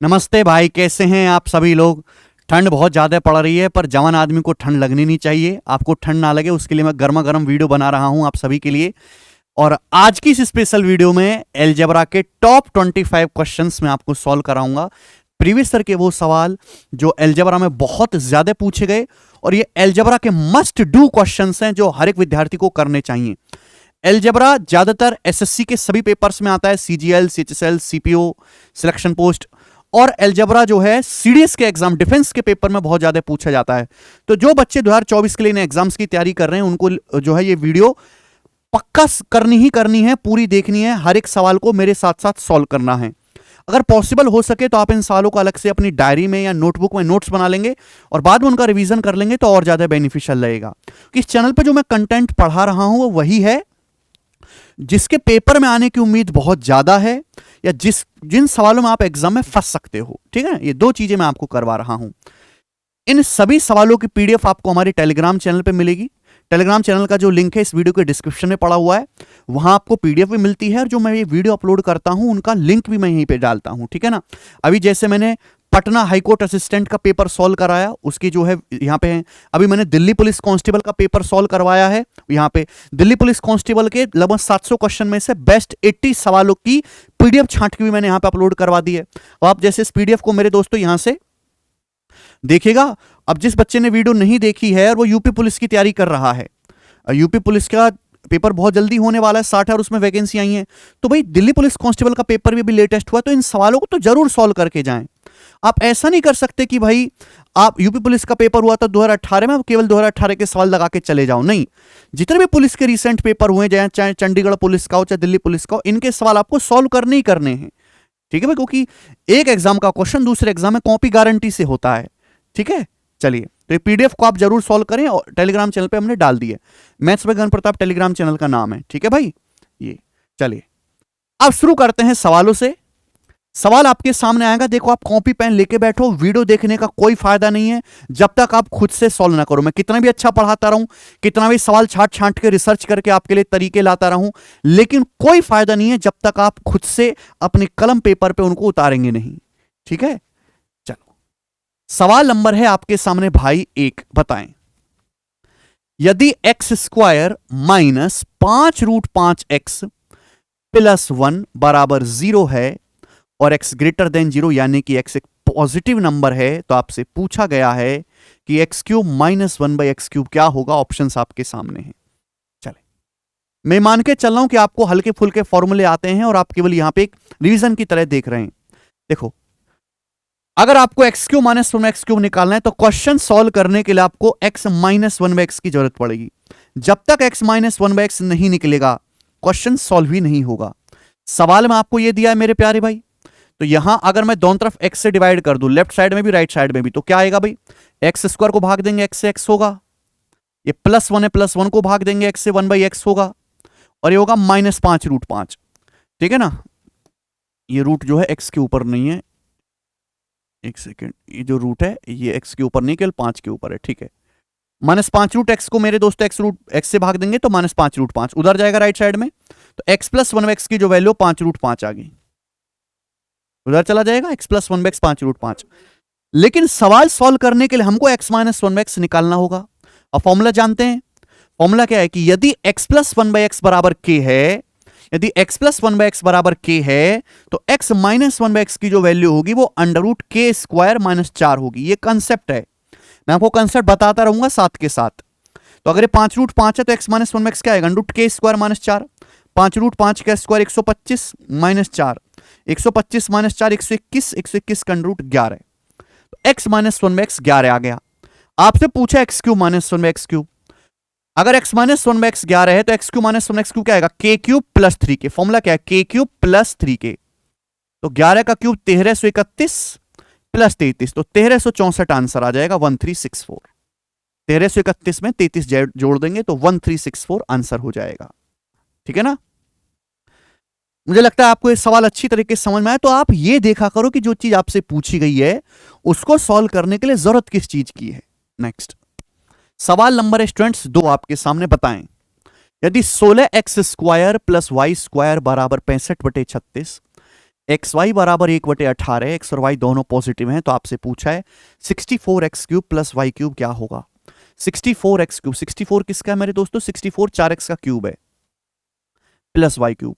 नमस्ते भाई, कैसे हैं आप सभी लोग। ठंड बहुत ज़्यादा पड़ रही है, पर जवान आदमी को ठंड लगनी नहीं चाहिए। आपको ठंड ना लगे उसके लिए मैं गर्मा गर्म वीडियो बना रहा हूं आप सभी के लिए। और आज की इस स्पेशल वीडियो में एलजेब्रा के टॉप 25 क्वेश्चंस मैं आपको सॉल्व कराऊंगा। प्रीवियस ईयर के वो सवाल जो एलजेब्रा में बहुत ज्यादा पूछे गए, और ये एलजेब्रा के मस्ट डू क्वेश्चंस हैं जो हर एक विद्यार्थी को करने चाहिए। एलजेब्रा ज्यादातर एसएससी के सभी पेपर्स में आता है, CGL, CHSL, CPO, selection post. और एलजेब्रा जो है सीडीएस के एग्जाम, डिफेंस के पेपर में बहुत ज्यादा पूछा जाता है। तो जो बच्चे 2024 के लिए इन एग्जाम्स की तैयारी कर रहे हैं उनको जो है ये वीडियो पक्का करनी ही करनी है, पूरी देखनी है। हर एक सवाल को मेरे साथ साथ सॉल्व करना है। अगर पॉसिबल हो सके तो आप इन सवालों को अलग से अपनी डायरी में या नोटबुक में नोट्स बना लेंगे और बाद में उनका रिवीजन कर लेंगे तो और ज्यादा बेनिफिशियल रहेगा। इस चैनल पर जो मैं कंटेंट पढ़ा रहा हूं वो वही है जिसके पेपर में आने की उम्मीद बहुत ज्यादा है, या जिन सवालों में आप एग्जाम में फंस सकते हो। ठीक है, ये दो चीजें मैं आपको करवा रहा हूं। इन सभी सवालों की पीडीएफ आपको हमारे टेलीग्राम चैनल पे मिलेगी। टेलीग्राम चैनल का जो लिंक है इस वीडियो के डिस्क्रिप्शन में पड़ा हुआ है, वहां आपको पीडीएफ भी मिलती है, और जो मैं ये वीडियो अपलोड करता हूं उनका लिंक भी मैं यहीं पे डालता हूं। ठीक है ना। अभी जैसे मैंने पटना हाईकोर्ट असिस्टेंट का पेपर सॉल्व कराया, उसकी जो है यहाँ पे है। अभी मैंने दिल्ली पुलिस कांस्टेबल का पेपर सॉल्व करवाया है। यहाँ पे दिल्ली पुलिस कांस्टेबल के लगभग 700 क्वेश्चन में से बेस्ट 80 सवालों की पीडीएफ छांट के भी मैंने यहाँ पे अपलोड करवा दी है। तो आप जैसे इस पीडीएफ को मेरे दोस्तों यहाँ से देखिएगा। अब जिस बच्चे ने वीडियो नहीं देखी है और वो यूपी पुलिस की तैयारी कर रहा है, यूपी पुलिस का पेपर बहुत जल्दी होने वाला है, 60 और उसमें वैकेंसी आई है, तो भाई दिल्ली पुलिस कांस्टेबल का पेपर भी अभी लेटेस्ट हुआ, तो इन सवालों को तो जरूर सॉल्व करके जाएं। आप ऐसा नहीं कर सकते कि भाई आप यूपी पुलिस का पेपर हुआ था 2018 में, केवल 2018 के सवाल लगा के चले जाओ। नहीं, जितने भी पुलिस के रिसेंट पेपर हुए, चाहे चंडीगढ़ पुलिस का हो चाहे दिल्ली पुलिस का हो, इनके सवाल आपको सॉल्व करने ही करने हैं। ठीक है भाई, क्योंकि एक एग्जाम का क्वेश्चन दूसरे एग्जाम में कॉपी गारंटी से होता है। ठीक है, चलिए, तो ये पीडीएफ को आप जरूर सॉल्व करें, और टेलीग्राम चैनल पे हमने डाल दी है। Maths by Gagan Pratap Telegram channel का नाम है। ठीक है भाई, ये चलिए अब शुरू करते हैं सवालों से। सवाल आपके सामने आएगा, देखो आप कॉपी पेन लेके बैठो। वीडियो देखने का कोई फायदा नहीं है जब तक आप खुद से सॉल्व ना करो। मैं कितना भी अच्छा पढ़ाता रहूं, कितना भी सवाल छांट छांट के रिसर्च करके आपके लिए तरीके लाता रहूं, लेकिन कोई फायदा नहीं है जब तक आप खुद से अपने कलम पेपर पे उनको उतारेंगे नहीं। ठीक है, चलो सवाल नंबर है आपके सामने भाई 1। बताएं, यदि x square minus 5√5x plus 1 बराबर 0 है और x ग्रेटर देन 0 यानी कि x एक पॉजिटिव नंबर है, तो आपसे पूछा गया है कि x³ माइनस 1/x³ क्या होगा। ऑप्शंस आपके सामने हैं। चले, मैं मान के चल रहा हूं कि आपको हल्के फुल्के फॉर्मूले आते हैं और आप केवल यहां पे एक रिवीजन की तरह देख रहे हैं। देखो, अगर आपको x³ माइनस 1/x³ निकालना है तो क्वेश्चन सॉल्व करने के लिए आपको x माइनस 1/x की जरूरत पड़ेगी। जब तक x माइनस 1/x नहीं निकलेगा क्वेश्चन सॉल्व ही नहीं होगा। सवाल में आपको यह दिया है मेरे प्यारे भाई, तो यहां अगर मैं दोनों तरफ x से डिवाइड कर दूं, लेफ्ट साइड में भी राइट साइड में भी, तो क्या आएगा भाई, एक्स स्क्वायर को भाग देंगे x से x होगा, ये प्लस 1 है, प्लस 1 को भाग देंगे x से 1/x होगा, और ये होगा माइनस 5√5। ठीक है ना, ये रूट जो है x के ऊपर नहीं है, एक सेकेंड, ये जो रूट है ये x के ऊपर नहीं केवल 5 के ऊपर है। ठीक है, माइनस 5√x को मेरे दोस्तों x से भाग देंगे तो माइनस 5√5 उधर जाएगा राइट साइड में, तो x प्लस 1x की जो वैल्यू 5√5 आ गई, उधर चला जाएगा x प्लस 1x 5√5। लेकिन सवाल सॉल्व करने के लिए हमको x माइनस 1x निकालना होगा, और फॉर्मूला जानते हैं। फॉर्मूला क्या है कि यदि x प्लस 1/x बराबर k है, यदि x प्लस 1/x बराबर k है, तो x माइनस 1/x की जो वैल्यू होगी वो √k² माइनस 4 होगी। ये कंसेप्ट है, मैं आपको कंसेप्ट बताता रहूंगा साथ के साथ। तो अगर ये 5√5 है तो x माइनस 1/x क्या आएगा, √k² माइनस 4। 5√5 का स्क्वायर 125 माइनस 4, 125 माइनस 4 121, 121 का √11। तो x माइनस 1/x 11 आ गया। आपसे पूछा x³ माइनस 1/x³। अगर x माइनस 1/x 11 है तो x³ माइनस 1/x³ क्या आएगा, k³ प्लस 3k। फॉर्मूला क्या है, k³ प्लस 3k। तो 11 का क्यूब 1331 प्लस 33, तो 1364 आंसर आ जाएगा, 1364। 1331 में 33 जोड़ देंगे तो 1364 आंसर हो जाएगा। ठीक है ना। मुझे लगता है आपको ये सवाल अच्छी तरीके से समझ में आया। तो आप ये देखा करो कि जो चीज आपसे पूछी गई है उसको सॉल्व करने के लिए जरूरत किस चीज की है। नेक्स्ट सवाल नंबर है स्टूडेंट्स 2 आपके सामने। बताएं, यदि 16x² प्लस y² बराबर 65/36 एक्स वाई बराबर 1/18, एक्स और वाई दोनों पॉजिटिव हैं, तो आपसे पूछा है 64x³ प्लस वाई क्यूब क्या होगा। 64x³, 64 किसका है मेरे दोस्तों, 64 4x का क्यूब है प्लस वाई क्यूब,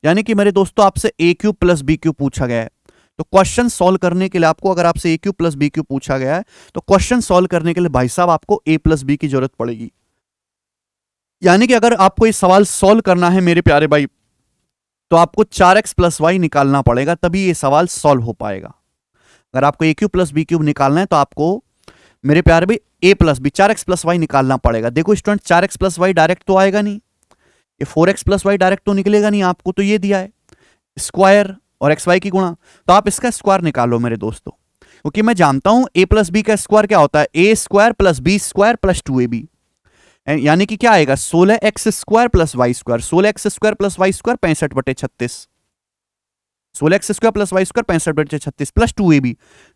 यानी कि मेरे दोस्तों आपसे a³ प्लस b³ पूछा गया है। तो क्वेश्चन सॉल्व करने के लिए आपको, अगर आपसे a³ प्लस b³ पूछा गया है तो क्वेश्चन सॉल्व करने के लिए भाई साहब आपको a प्लस b की जरूरत पड़ेगी। यानी कि अगर आपको ये सवाल सॉल्व करना है मेरे प्यारे भाई, तो आपको 4x प्लस वाई निकालना पड़ेगा, तभी ये सवाल सॉल्व हो पाएगा। अगर आपको a³ प्लस b³ निकालना है तो आपको मेरे प्यारे भाई a plus b 4x plus Y निकालना पड़ेगा। देखो student, 4x plus Y direct तो आएगा नहीं, ये 4x प्लस वाई डायरेक्ट तो निकलेगा नहीं, आपको तो ये दिया है स्क्वायर और एक्स वाई की गुणा, तो आप इसका स्क्वायर निकालो मेरे दोस्तों, क्योंकि मैं जानता हूं a प्लस बी का स्क्वायर क्या होता है, a square plus B square plus 2ab, यानी कि क्या आएगा 16x square plus Y square, 16x square plus Y square 65/36, 16x square plus Y square 65/36 plus 2ab,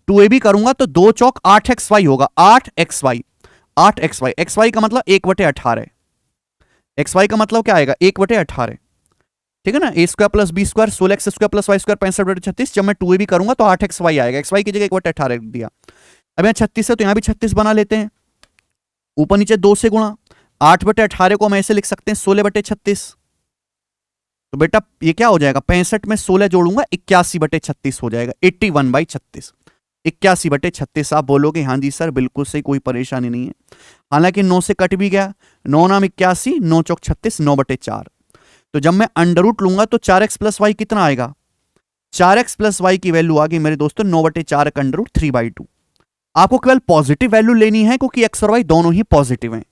2ab करूंगा तो 2 चौक 8xy होगा, 8xy, 8xy, xy का मतलब 1/18, xy का मतलब क्या आएगा 1/18, ठीक है ना, a square plus B square 16x square plus Y square 65/36, जब मैं 2ab करूंगा तो 8xy आएगा, xy की जगह 1/18 दिया। अब यहाँ 36 है तो यहाँ भी 36 बना लेते हैं, ऊपर नीचे 2 से गुणा, 8/18 को हम ऐसे लिख सकते हैं 16/36, तो बेटा ये क्या हो जाएगा, 65 में 16 जोड़ूंगा 81/36 हो जाएगा, 81/36, 81/36। आप बोलोगे हाँ जी सर बिल्कुल सही, कोई परेशानी नहीं है, हालांकि 9 से कट भी गया, 9 नाम 81, 9 चौक 36, 9/4, तो जब मैं अंडर रूट लूंगा तो 4x प्लस वाई कितना आएगा, 4x प्लस वाई की वैल्यू आ गई मेरे दोस्तों 9/4 का अंडर रूट 3/2। आपको केवल पॉजिटिव वैल्यू लेनी है क्योंकि x और y दोनों ही पॉजिटिव हैं।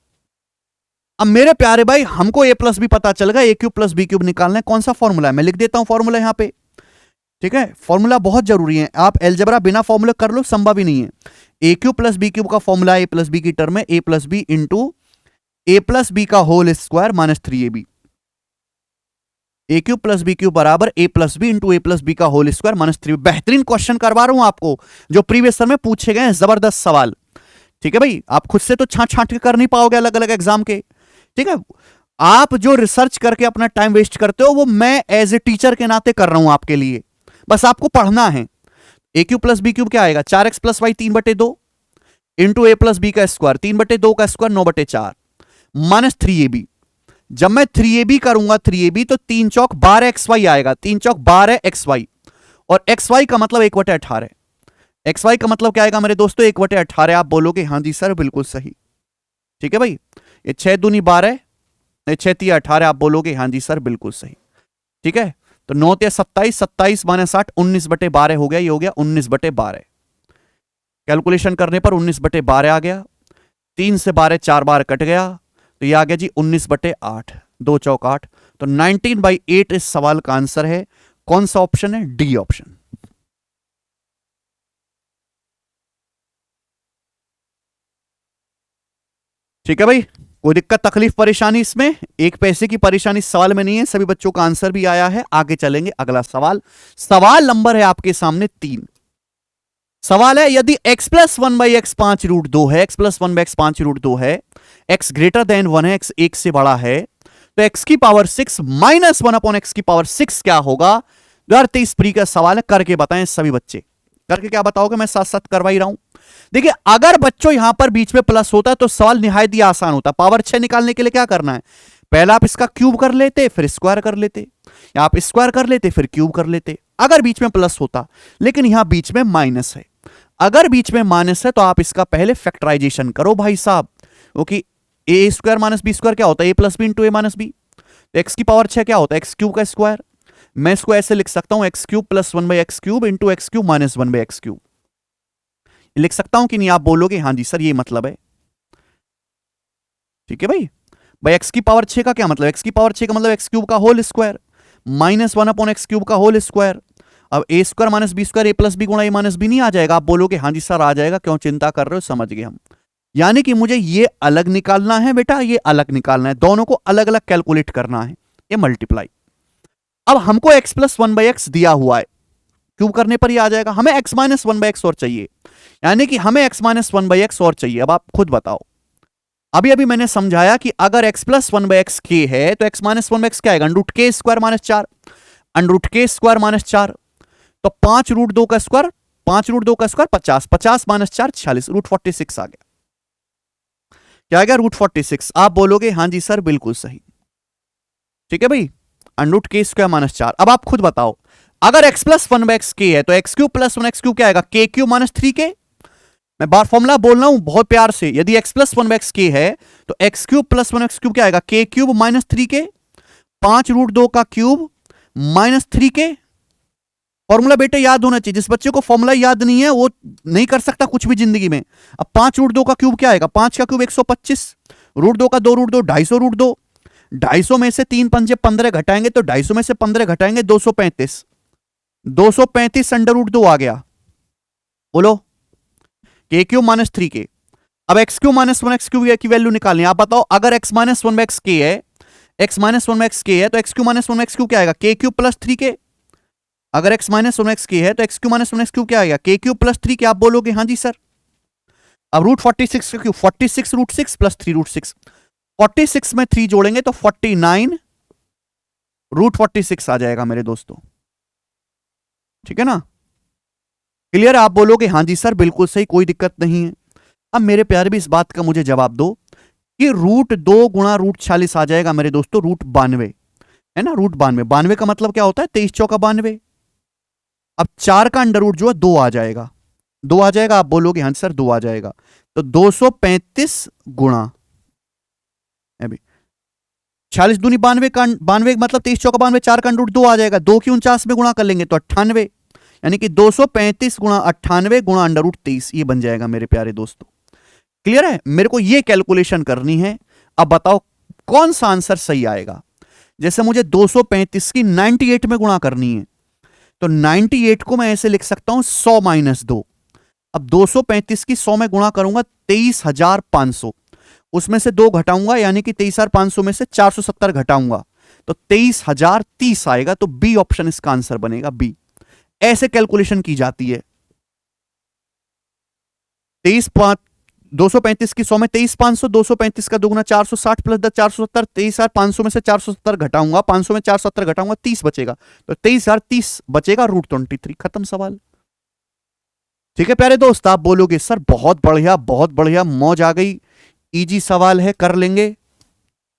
अब मेरे प्यारे भाई हमको a प्लस बी पता चल गया, a³ प्लस b³ निकालना है, कौन सा फॉर्मूला है, मैं लिख देता हूं फॉर्मूला यहां पे, ठीक है, फॉर्मूला बहुत जरूरी है, आप एलजेब्रा बिना फॉर्मूले कर लो संभव ही नहीं है। a³ प्लस b³ का फॉर्मूला a प्लस बी की टर्म में a plus B into a plus B का whole square minus 3ab, a³ plus b³ बराबर a plus B into a plus B का होल स्क्वायर माइनस 3। बेहतरीन question करवा रहा हूं आपको, जो प्रीवियस में पूछे गए हैं, जबरदस्त सवाल, ठीक है भाई, आप खुद से तो छांट छांट के कर नहीं पाओगे अलग अलग एग्जाम के, ठीक है, आप जो रिसर्च करके अपना टाइम वेस्ट करते हो वो मैं एज ए टीचर के नाते कर रहा हूं आपके लिए, बस आपको पढ़ना है। a³ प्लस b³ क्या आएगा, 4x plus Y 3/2 into a plus B का स्क्वायर, 3/2 का स्क्वायर 9/4 माइनस 3ab, जब मैं 3ab करूंगा 3ab तो 3 चौक 12xy आएगा, 3 चौक 12xy, और xy का मतलब 1/18, xy का मतलब क्या आएगा मेरे दोस्तों 1/18। आप बोलोगे हाँ जी सर बिल्कुल सही, ठीक है भाई, ये 6 दूनी 12, 6 3 18, आप बोलोगे हाँ जी सर बिल्कुल सही, ठीक है, तो 9 3 27, 27 माइनस 8 19/12 हो गया, ये हो गया 19/12, कैलकुलेशन करने पर 19/12 आ गया, 3 से 12 4 बार कट गया, तो ये आ गया जी 19/8, 2 चौक 8, तो 19/8 इस सवाल का आंसर है। कौन सा ऑप्शन है, डी ऑप्शन। ठीक है भाई, कोई दिक्कत तकलीफ परेशानी इसमें, एक पैसे की परेशानी इस सवाल में नहीं है, सभी बच्चों का आंसर भी आया है। आगे चलेंगे, अगला सवाल, सवाल नंबर है आपके सामने 3। सवाल है यदि x प्लस 1/x 5√2 है, x प्लस 1/x 5√2 है, x ग्रेटर देन 1 है, x 1 से बड़ा है, तो x की पावर 6 माइनस 1/x की पावर 6 क्या होगा। 2023 प्री का सवाल है, करके बताएं सभी बच्चे, करके क्या बताओगे, मैं साथ साथ करवा ही रहा हूं। देखिए अगर बच्चों यहां पर बीच में प्लस होता है तो सवाल निहायत ही आसान होता। पावर 6 निकालने के लिए क्या करना है, पहला आप इसका क्यूब कर लेते, फिर स्क्वायर कर लेते, या आप स्क्वायर कर लेते फिर क्यूब कर लेते, अगर बीच में प्लस होता। लेकिन यहां बीच में माइनस है, अगर बीच में माइनस है तो आप इसका पहले फैक्टराइजेशन करो भाई साहब, क्योंकि ए स्क्वायर माइनस बी स्क्वायर क्या होता है, A plus B into A minus B, तो एक्स की पावर 6 क्या होता है, एक्स क्यूब का स्क्वायर। मैं इसको ऐसे लिख सकता हूं, x cube plus 1/x cube into x cube minus 1/x cube, लिख सकता हूं कि नहीं, आप बोलोगे हाँ जी सर ये मतलब है। ठीक है भाई, भाई एक्स की पावर 6 का क्या मतलब, एक्स की पावर 6 का मतलब एक्स क्यूब का whole square minus 1/x cube का होल स्क्वायर। अब A square minus B square, A plus B गुणा ए माइनस बी नहीं आ जाएगा, आप बोलोगे हाँ जी सर आ जाएगा, क्यों चिंता कर रहे हो, समझ गए हम। यानी कि मुझे ये अलग निकालना है बेटा, ये अलग निकालना है, दोनों को अलग अलग कैलकुलेट करना है, ये मल्टीप्लाई। अब हमको x प्लस 1/x दिया हुआ है, क्यूब करने पर ही आ जाएगा, हमें x माइनस 1/x और चाहिए, यानी कि हमें x माइनस 1/x और चाहिए। अब आप खुद बताओ, अभी अभी मैंने समझाया कि अगर x प्लस 1/x k है तो x माइनस 1/x क्या आएगा, अंडर रूट के स्क्वायर माइनस 4, अंडर रूट के स्क्वायर माइनस 4, तो 5 रूट 2 का स्क्वायर, 5 रूट 2 का स्क्वायर 50, 50 माइनस 4 46, √46 आ गया। क्या आ गया? √46। आप बोलोगे हाँ जी सर बिल्कुल सही। ठीक है भाई, √k² माइनस 4। अब आप खुद बताओ, अगर x प्लस 1/k है तो x³ प्लस 1x³ क्या आएगा? k³ minus 3k। मैं बार फॉर्मूला बोल रहा हूं बहुत प्यार से, यदि x प्लस 1/k है तो x³ प्लस 1x³ क्या आएगा? k³ minus 3k। 5 रूट 2 का क्यूब माइनस 3k। फॉर्मूला बेटे याद होना चाहिए, जिस बच्चे को फॉर्मूला याद नहीं है वो नहीं कर सकता कुछ भी जिंदगी में। अब 5 रूट 2 का क्यूब क्या आएगा? 5 का क्यूब 125, √2 का 2 √2 250 √2, 250 में से 3 पंजे 15 घटाएंगे तो 250 में से 15 घटाएंगे 235, 235 √2 आ गया। बोलो, k³ माइनस 3k। अब x³ माइनस 1x³ की वैल्यू निकालनी है। आप बताओ, अगर x माइनस 1/k है, x माइनस 1/k है तो x³ माइनस 1x³ क्या आएगा? k³ plus 3k। अगर x माइनस 1/k है तो x³ माइनस 1x³ क्या आएगा? k³ plus 3k। आप बोलोगे हाँ जी सर। अब √46 का क्यूब, 46 √6 प्लस 3 √6, 46 में 3 जोड़ेंगे तो 49 √46 आ जाएगा मेरे दोस्तों। ठीक है ना? क्लियर? आप बोलोगे हाँ जी सर बिल्कुल सही, कोई दिक्कत नहीं है। अब मेरे प्यारे भी इस बात का मुझे जवाब दो कि √2 गुणा √46 आ जाएगा मेरे दोस्तों √92, है ना? √92, 92 का मतलब क्या होता है? 23 चौका 92। अब 4 का अंडर रूट जो है 2 आ जाएगा, 2 आ जाएगा। आप बोलोगे हाँ सर 2 आ जाएगा। तो 235 गुणा, अभी 46 दूनी 92 का 92 मतलब 23 चौका 92, 4 का अंडर रूट 2 आ जाएगा। 2 की 49 में गुणा कर लेंगे तो 98, यानी कि 235 गुणा 98 गुणा अंडर रूट 23, ये बन जाएगा मेरे प्यारे दोस्तों। क्लियर है? मेरे को ये कैलकुलेशन करनी है। अब बताओ कौन सा आंसर सही आएगा। जैसे मुझे 235 की 98 में गुणा करनी है तो 98 को मैं ऐसे लिख सकता हूं 100 माइनस 2। अब 235 की 100 में गुणा करूंगा 23,500, उसमें से 2 घटाऊंगा यानी कि 23,500 में से 470 घटाऊंगा तो 23,030 आएगा। तो बी ऑप्शन इसका आंसर बनेगा, बी। ऐसे कैलकुलेशन की जाती है। 235 की 100 में 23,500, 235 का दुगुना 460 प्लस 10 470, 23,500 में से 470 घटाऊंगा, 500 में 470 घटाऊंगा 30 बचेगा, तो 23,030 बचेगा √23। खत्म सवाल। ठीक है प्यारे दोस्त, आप बोलोगे सर बहुत बढ़िया बहुत बढ़िया, मौज आ गई, इजी सवाल है, कर लेंगे।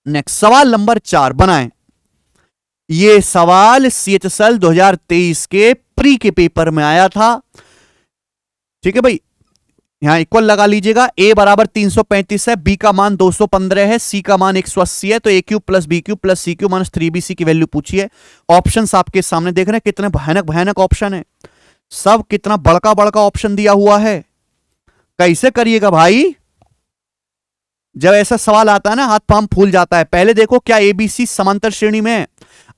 नेक्स्ट सवाल नंबर 4 बनाएं। ये सवाल CHSL 2023 के प्री के पेपर में आया था। ठीक है भाई, यहां इक्वल लगा लीजिएगा। a बराबर 335 है, b का मान 215 है, c का मान 180 है, तो a³ plus b³ plus c³ minus 3bc की वैल्यू पूछी है। ऑप्शंस आपके सामने देख रहे हैं, कितने भयानक भयानक ऑप्शन है, सब कितना बड़का बड़का ऑप्शन दिया हुआ है। कैसे करिएगा भाई, जब ऐसा सवाल आता है ना हाथ पांव फूल जाता है। पहले देखो क्या ABC समांतर श्रेणी में है,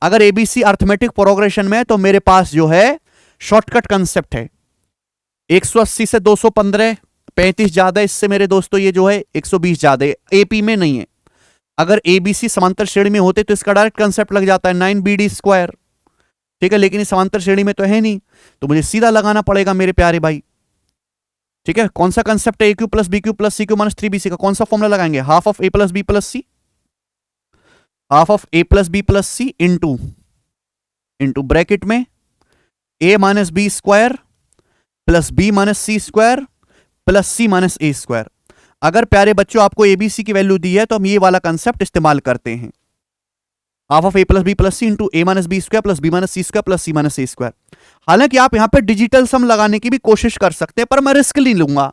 अगर ABC अर्थमेटिक प्रोग्रेशन में है तो मेरे पास जो है शॉर्टकट कंसेप्ट है। 180 से 215, 35 ज्यादा, इससे मेरे दोस्तों ये जो है 120 ज्यादा है, AP में नहीं है। अगर ABC समांतर श्रेणी में होते तो इसका डायरेक्ट कंसेप्ट लग जाता है 9BD²। ठीक है, लेकिन इस समांतर श्रेणी में तो है नहीं, तो मुझे सीधा लगाना पड़ेगा मेरे प्यारे भाई। ठीक है, कौन सा कंसेप्ट है? a³ plus b³ plus c³ minus 3bc का कौन सा फॉर्मूला लगाएंगे? Half of a plus b plus c, half of a plus b plus c into bracket में a minus b² plus b minus c² plus c minus a²। अगर प्यारे बच्चों आपको ABC की वैल्यू दी है तो हम ये वाला कंसेप्ट इस्तेमाल करते हैं, half of a plus b plus c into a minus b² plus b minus c² plus c minus a²। हालांकि आप यहां पे डिजिटल सम लगाने की भी कोशिश कर सकते हैं, पर मैं रिस्क नहीं लूंगा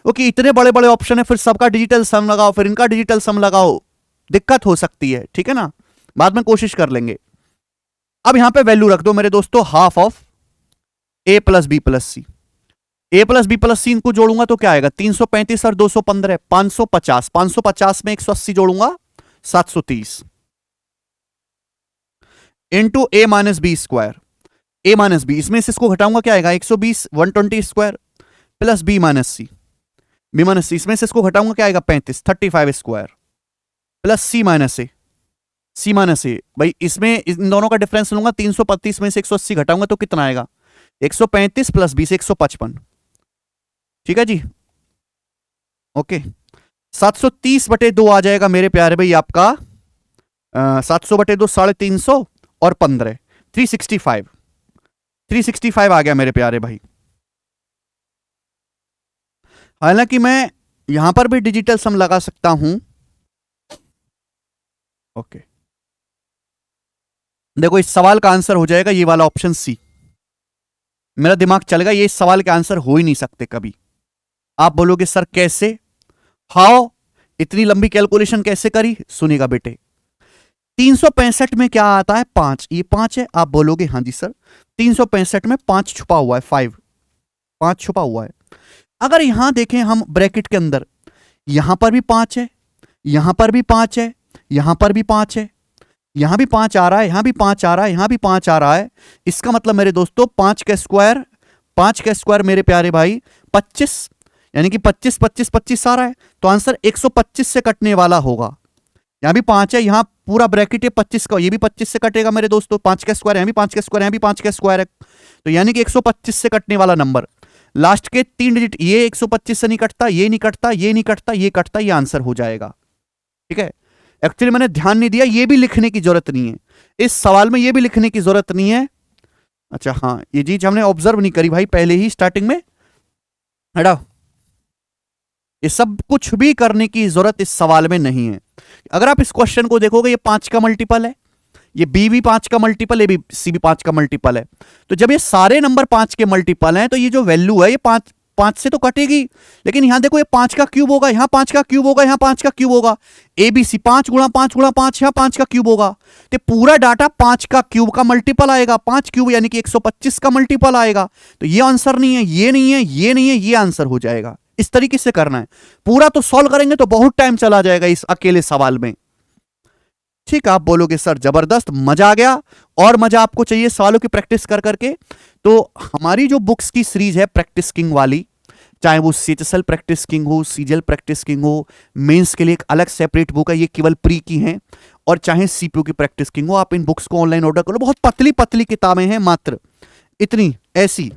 क्योंकि इतने बड़े बड़े ऑप्शन है, फिर सबका डिजिटल सम लगाओ, फिर इनका डिजिटल सम लगाओ, दिक्कत हो सकती है। ठीक है ना, बाद में कोशिश कर लेंगे। अब यहां पे वैल्यू रख दो मेरे दोस्तों, half of a plus b plus c, a plus b plus c इनको जोड़ूंगा तो क्या आएगा? 335 और 215 550, 550 में 180 जोड़ूंगा 730 into a minus b², a minus b, इसमें से इसको घटाऊंगा क्या आएगा? 120 120² plus b minus c, b minus c, इसमें से इसको घटाऊंगा क्या आएगा? 35 35² plus c minus a, c minus a। भाई इसमें इन दोनों का डिफरेंस लूंगा, 335 में से 180 घटाऊंगा तो कितना आएगा? 135 प्लस 20 155। ठीक है जी, ओके। 730/2 आ जाएगा मेरे प्यारे भाई आपका, 700/2 350 और 15 365। 365 आ गया मेरे प्यारे भाई। हालांकि मैं यहां पर भी डिजिटल सम लगा सकता हूं। ओके, देखो इस सवाल का आंसर हो जाएगा ये वाला ऑप्शन सी। मेरा दिमाग चलेगा, ये इस सवाल के आंसर हो ही नहीं सकते कभी। आप बोलोगे सर कैसे, हाउ, इतनी लंबी कैलकुलेशन कैसे करी? सुनिएगा बेटे, 365 में क्या आता है? 5। ये 5 है। आप बोलोगे हाँ जी सर, 365 में 5 छुपा हुआ है, 5, 5 छुपा हुआ है। अगर यहां देखें हम ब्रैकेट के अंदर, यहां पर भी 5 है, यहां पर भी 5 है, यहां पर भी 5 है, यहां भी 5 आ रहा है, यहां भी 5 आ रहा है, यहां भी 5 आ रहा है। इसका मतलब मेरे दोस्तों 5 का स्क्वायर, 5 का स्क्वायर मेरे प्यारे भाई 25, यानी कि 25 25 25 आ रहा है। तो आंसर 125 से कटने वाला होगा। यहां भी 5 है, यहां पूरा ब्रैकेट है 25 का, ये भी 25 से कटेगा मेरे दोस्तों। 5 का स्क्वायर, यहां भी 5 का स्क्वायर, यहां भी 5 का स्क्वायर है, तो यानी कि 125 से कटने वाला नंबर। लास्ट के 3 डिजिट, ये 125 से नहीं कटता, ये नहीं कटता, ये नहीं कटता, ये कटता, ये आंसर हो जाएगा। ठीक है, एक्चुअली मैंने ध्यान नहीं दिया, ये भी लिखने की जरूरत नहीं है इस सवाल में, ये भी लिखने की जरूरत नहीं है। अच्छा हाँ, ये चीज हमने ऑब्जर्व नहीं करी भाई पहले ही स्टार्टिंग में। हटाओ, ये सब कुछ भी करने की जरूरत इस सवाल में नहीं है। अगर आप इस क्वेश्चन को देखोगे, ये 5 का मल्टीपल है, ये बी भी 5 का मल्टीपल है, सी भी 5 का मल्टीपल है। तो जब ये सारे नंबर 5 के मल्टीपल हैं, तो ये जो वैल्यू है ये 5 5 से तो कटेगी। लेकिन यहां देखो, ये 5 का क्यूब होगा, यहां 5 का क्यूब होगा, यहां 5 का क्यूब होगा। एबीसी 5 गुणा 5 गुणा 5, यहां 5 का क्यूब होगा। तो पूरा डाटा 5 का क्यूब का मल्टीपल आएगा। 5 क्यूब यानी कि 125 का मल्टीपल आएगा। तो ये आंसर नहीं है, ये नहीं है, ये नहीं है, ये आंसर हो जाएगा। इस तरीके से करना है। पूरा तो सॉल्व करेंगे तो बहुत टाइम चला जाएगा इस अकेले सवाल में। ठीक, आप बोलोगे सर जबरदस्त, मजा आ गया। और मजा आपको चाहिए सवालों की प्रैक्टिस कर करके, तो हमारी जो बुक्स की सीरीज है प्रैक्टिस किंग वाली, चाहे वो सीएचएसएल प्रैक्टिस किंग हो, सीजीएल प्रैक्टिस किंग हो, मेंस के लिए एक अलग सेपरेट बुक है, ये केवल प्री की हैं, और चाहे सीपीयू की प्रैक्टिस किंग हो, आप इन बुक्स को ऑनलाइन ऑर्डर करो। बहुत पतली पतली किताबें हैं, मात्र इतनी ऐसी।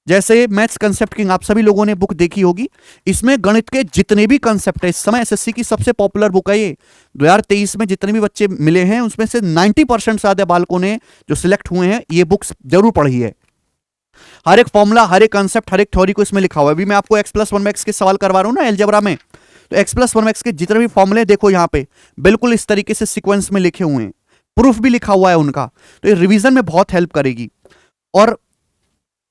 जैसे मैथ्स कंसेप्ट किंग आप सभी लोगों ने बुक देखी होगी, इसमें गणित के जितने भी कंसेप्ट है, इस समय एसएससी की सबसे पॉपुलर बुक है ये। 2023 में जितने भी बच्चे मिले हैं उसमें से 90% से ज्यादा बालकों ने जो सिलेक्ट हुए हैं ये बुक्स जरूर पढ़ी है। हर एक फॉर्मूला, हर एक कंसेप्ट, हर एक थ्योरी को इसमें लिखा हुआ है। अभी मैं आपको x+1 के सवाल करवा रहा हूं ना एलजेब्रा में, तो x+1 के जितने भी फॉर्मूले देखो यहाँ पे बिल्कुल इस तरीके से सीक्वेंस में लिखे हुए हैं, प्रूफ भी लिखा हुआ है उनका। तो ये रिवीजन में बहुत हेल्प करेगी। और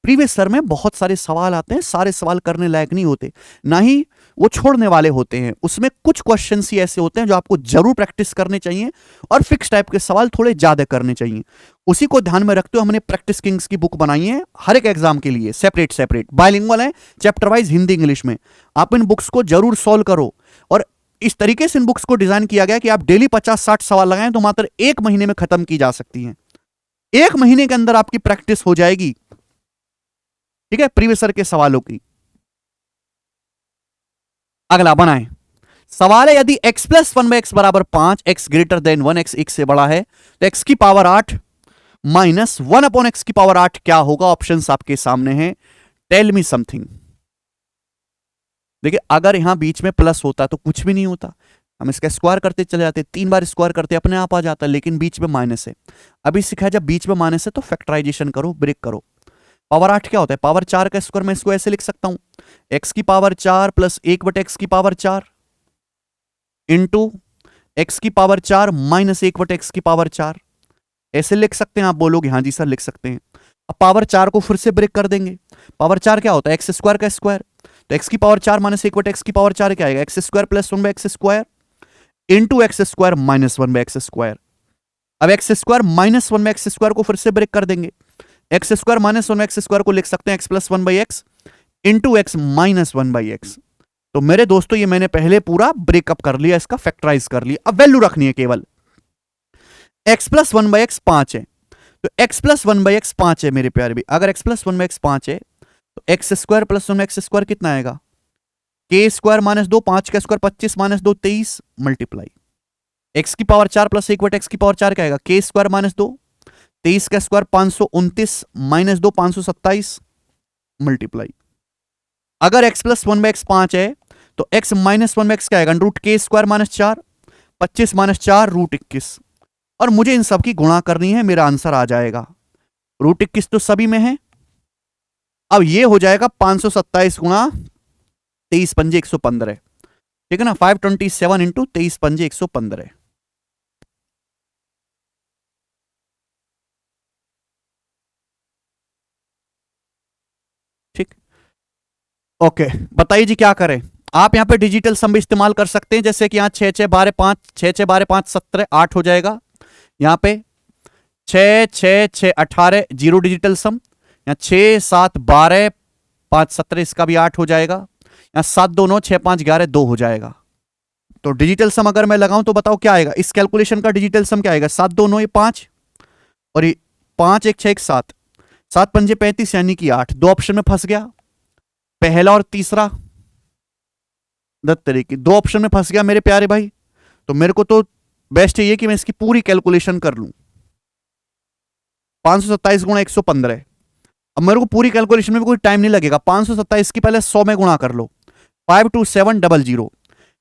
प्रीवियस सर में बहुत सारे सवाल आते हैं, सारे सवाल करने लायक नहीं होते, ना ही वो छोड़ने वाले होते हैं। उसमें कुछ क्वेश्चन ही ऐसे होते हैं जो आपको जरूर प्रैक्टिस करने चाहिए, और फिक्स टाइप के सवाल थोड़े ज्यादा करने चाहिए। उसी को ध्यान में रखते हुए हमने प्रैक्टिस किंग्स की बुक बनाई है, हर एक एग्जाम के लिए सेपरेट सेपरेट, बाइलिंगुअल है, चैप्टर वाइज हिंदी इंग्लिश में। आप इन बुक्स को जरूर सॉल्व करो। और इस तरीके से इन बुक्स को डिजाइन किया गया कि आप डेली 50-60 सवाल लगाएं तो मात्र 1 महीने में खत्म की जा सकती हैं। 1 महीने के अंदर आपकी प्रैक्टिस हो जाएगी। ठीक है, प्रीवियस सर के सवालों की। अगला बनाएं सवाल है, यदि x+1/x बराबर 5, x ग्रेटर देन 1, x 1 से बड़ा है, तो x की पावर 8 माइनस 1/x की पावर 8 क्या होगा? ऑप्शंस आपके सामने हैं, टेल मी समथिंग। देखिए, अगर यहां बीच में प्लस होता तो कुछ भी नहीं होता, हम इसका स्क्वायर करते चले जाते, 3 बार स्क्वायर करते अपने आप आ जाता, लेकिन बीच में माइनस है। अभी सिखाया जब बीच में माइनस है तो फैक्टराइजेशन करो, ब्रेक करो। पावर 8 क्या होता है? पावर 4 का स्क्वायर। मैं इसको ऐसे लिख सकता हूं, x की पावर 4 प्लस 1/x की पावर 4 इंटू x की पावर 4 माइनस 1/x की पावर 4। ऐसे लिख सकते हैं? आप बोलोगे हाँ जी सर लिख सकते हैं। अब पावर 4 को फिर से ब्रेक कर देंगे। पावर 4 क्या होता है? एक्स स्क्वायर का स्क्वायर। तो x की पावर 4 माइनस 1/x की पावर 4 क्या आएगा? X square plus 1/x square into X square minus 1/x square. अब X square minus 1/x square को फिर से ब्रेक कर देंगे। X square minus 1/x square को लिख सकते हैं x+1/x into x minus 1/x। तो मेरे दोस्तों ये मैंने पहले पूरा ब्रेकअप कर लिया, इसका फैक्टराइज कर लिया। अब वैल्यू रखनी है केवल। x+1/x 5 है, तो x+1/x 5 है मेरे प्यारे भी। अगर x+1/x 5 है तो X square plus 1x square कितना आएगा? k स्क्वायर माइनस 2, 5 का स्क्वायर 25 माइनस 2 23 मल्टीप्लाई x की पावर 4 प्लस 1/x की पावर 4 क्या आएगा? k स्क्वायर माइनस 2, 23 का स्क्वायर 529 माइनस 2 527 मल्टीप्लाई। अगर x+1/x 5 है तो x माइनस 1/x क्या आएगा? Root k square minus 4, 25 minus 4 root 21। और मुझे इन सब की गुणा करनी है, मेरा आंसर आ जाएगा। √21 तो सभी में है। अब ये हो जाएगा 527 गुणा 23 पंजे 115, ठीक है ना, 527 इंटू 23 पंजे 115। ठीक, ओके, बताइए जी क्या करें। आप यहां पे डिजिटल सम भी इस्तेमाल कर सकते हैं, जैसे कि यहां 6 6 12 5, 6 6 12 5 17 8 हो जाएगा। यहां पे 6 6 6 18 जीरो डिजिटल सम, यहां 6 7 12 5 17 इसका भी 8 हो जाएगा। यहां 7 2 9 6 5 11 2 हो जाएगा। तो डिजिटल सम अगर मैं लगाऊं तो बताओ क्या आएगा इस कैलकुलेशन का डिजिटल सम क्या आएगा, 7 2 9 ये 5 और ये 5 1 6 1 7, 7 पंजे 35 यानी कि 8। दो ऑप्शन में फंस गया, पहला और तीसरा। दत्त तरीके दो ऑप्शन में फंस गया मेरे प्यारे भाई। तो मेरे को तो बेस्ट है ये कि मैं इसकी पूरी कैलकुलेशन कर लूं। 527 गुणा 115, अब मेरे को पूरी कैलकुलेशन में भी कोई टाइम नहीं लगेगा। 527 की पहले 100 में गुणा कर लो, 52700,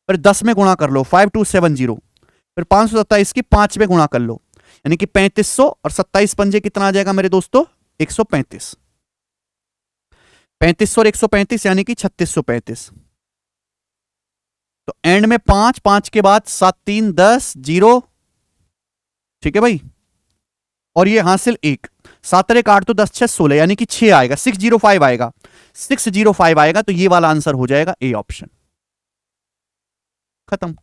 फिर 10 में गुणा कर लो 5270, फिर 527 की 5 में गुणा कर लो, यानी कि 3500, और 27 पंजे कितना आ जाएगा मेरे दोस्तों, 135। 3500 और 135 यानी कि 3635। तो एंड में 5 5 के बाद 7 3 10 0, ठीक है भाई, और ये हासिल 1, 7 1 8 तो 10 6 16 यानी कि 6 आएगा, 605 आएगा, 605 आएगा। तो ये वाला आंसर हो जाएगा ए ऑप्शन। खत्म।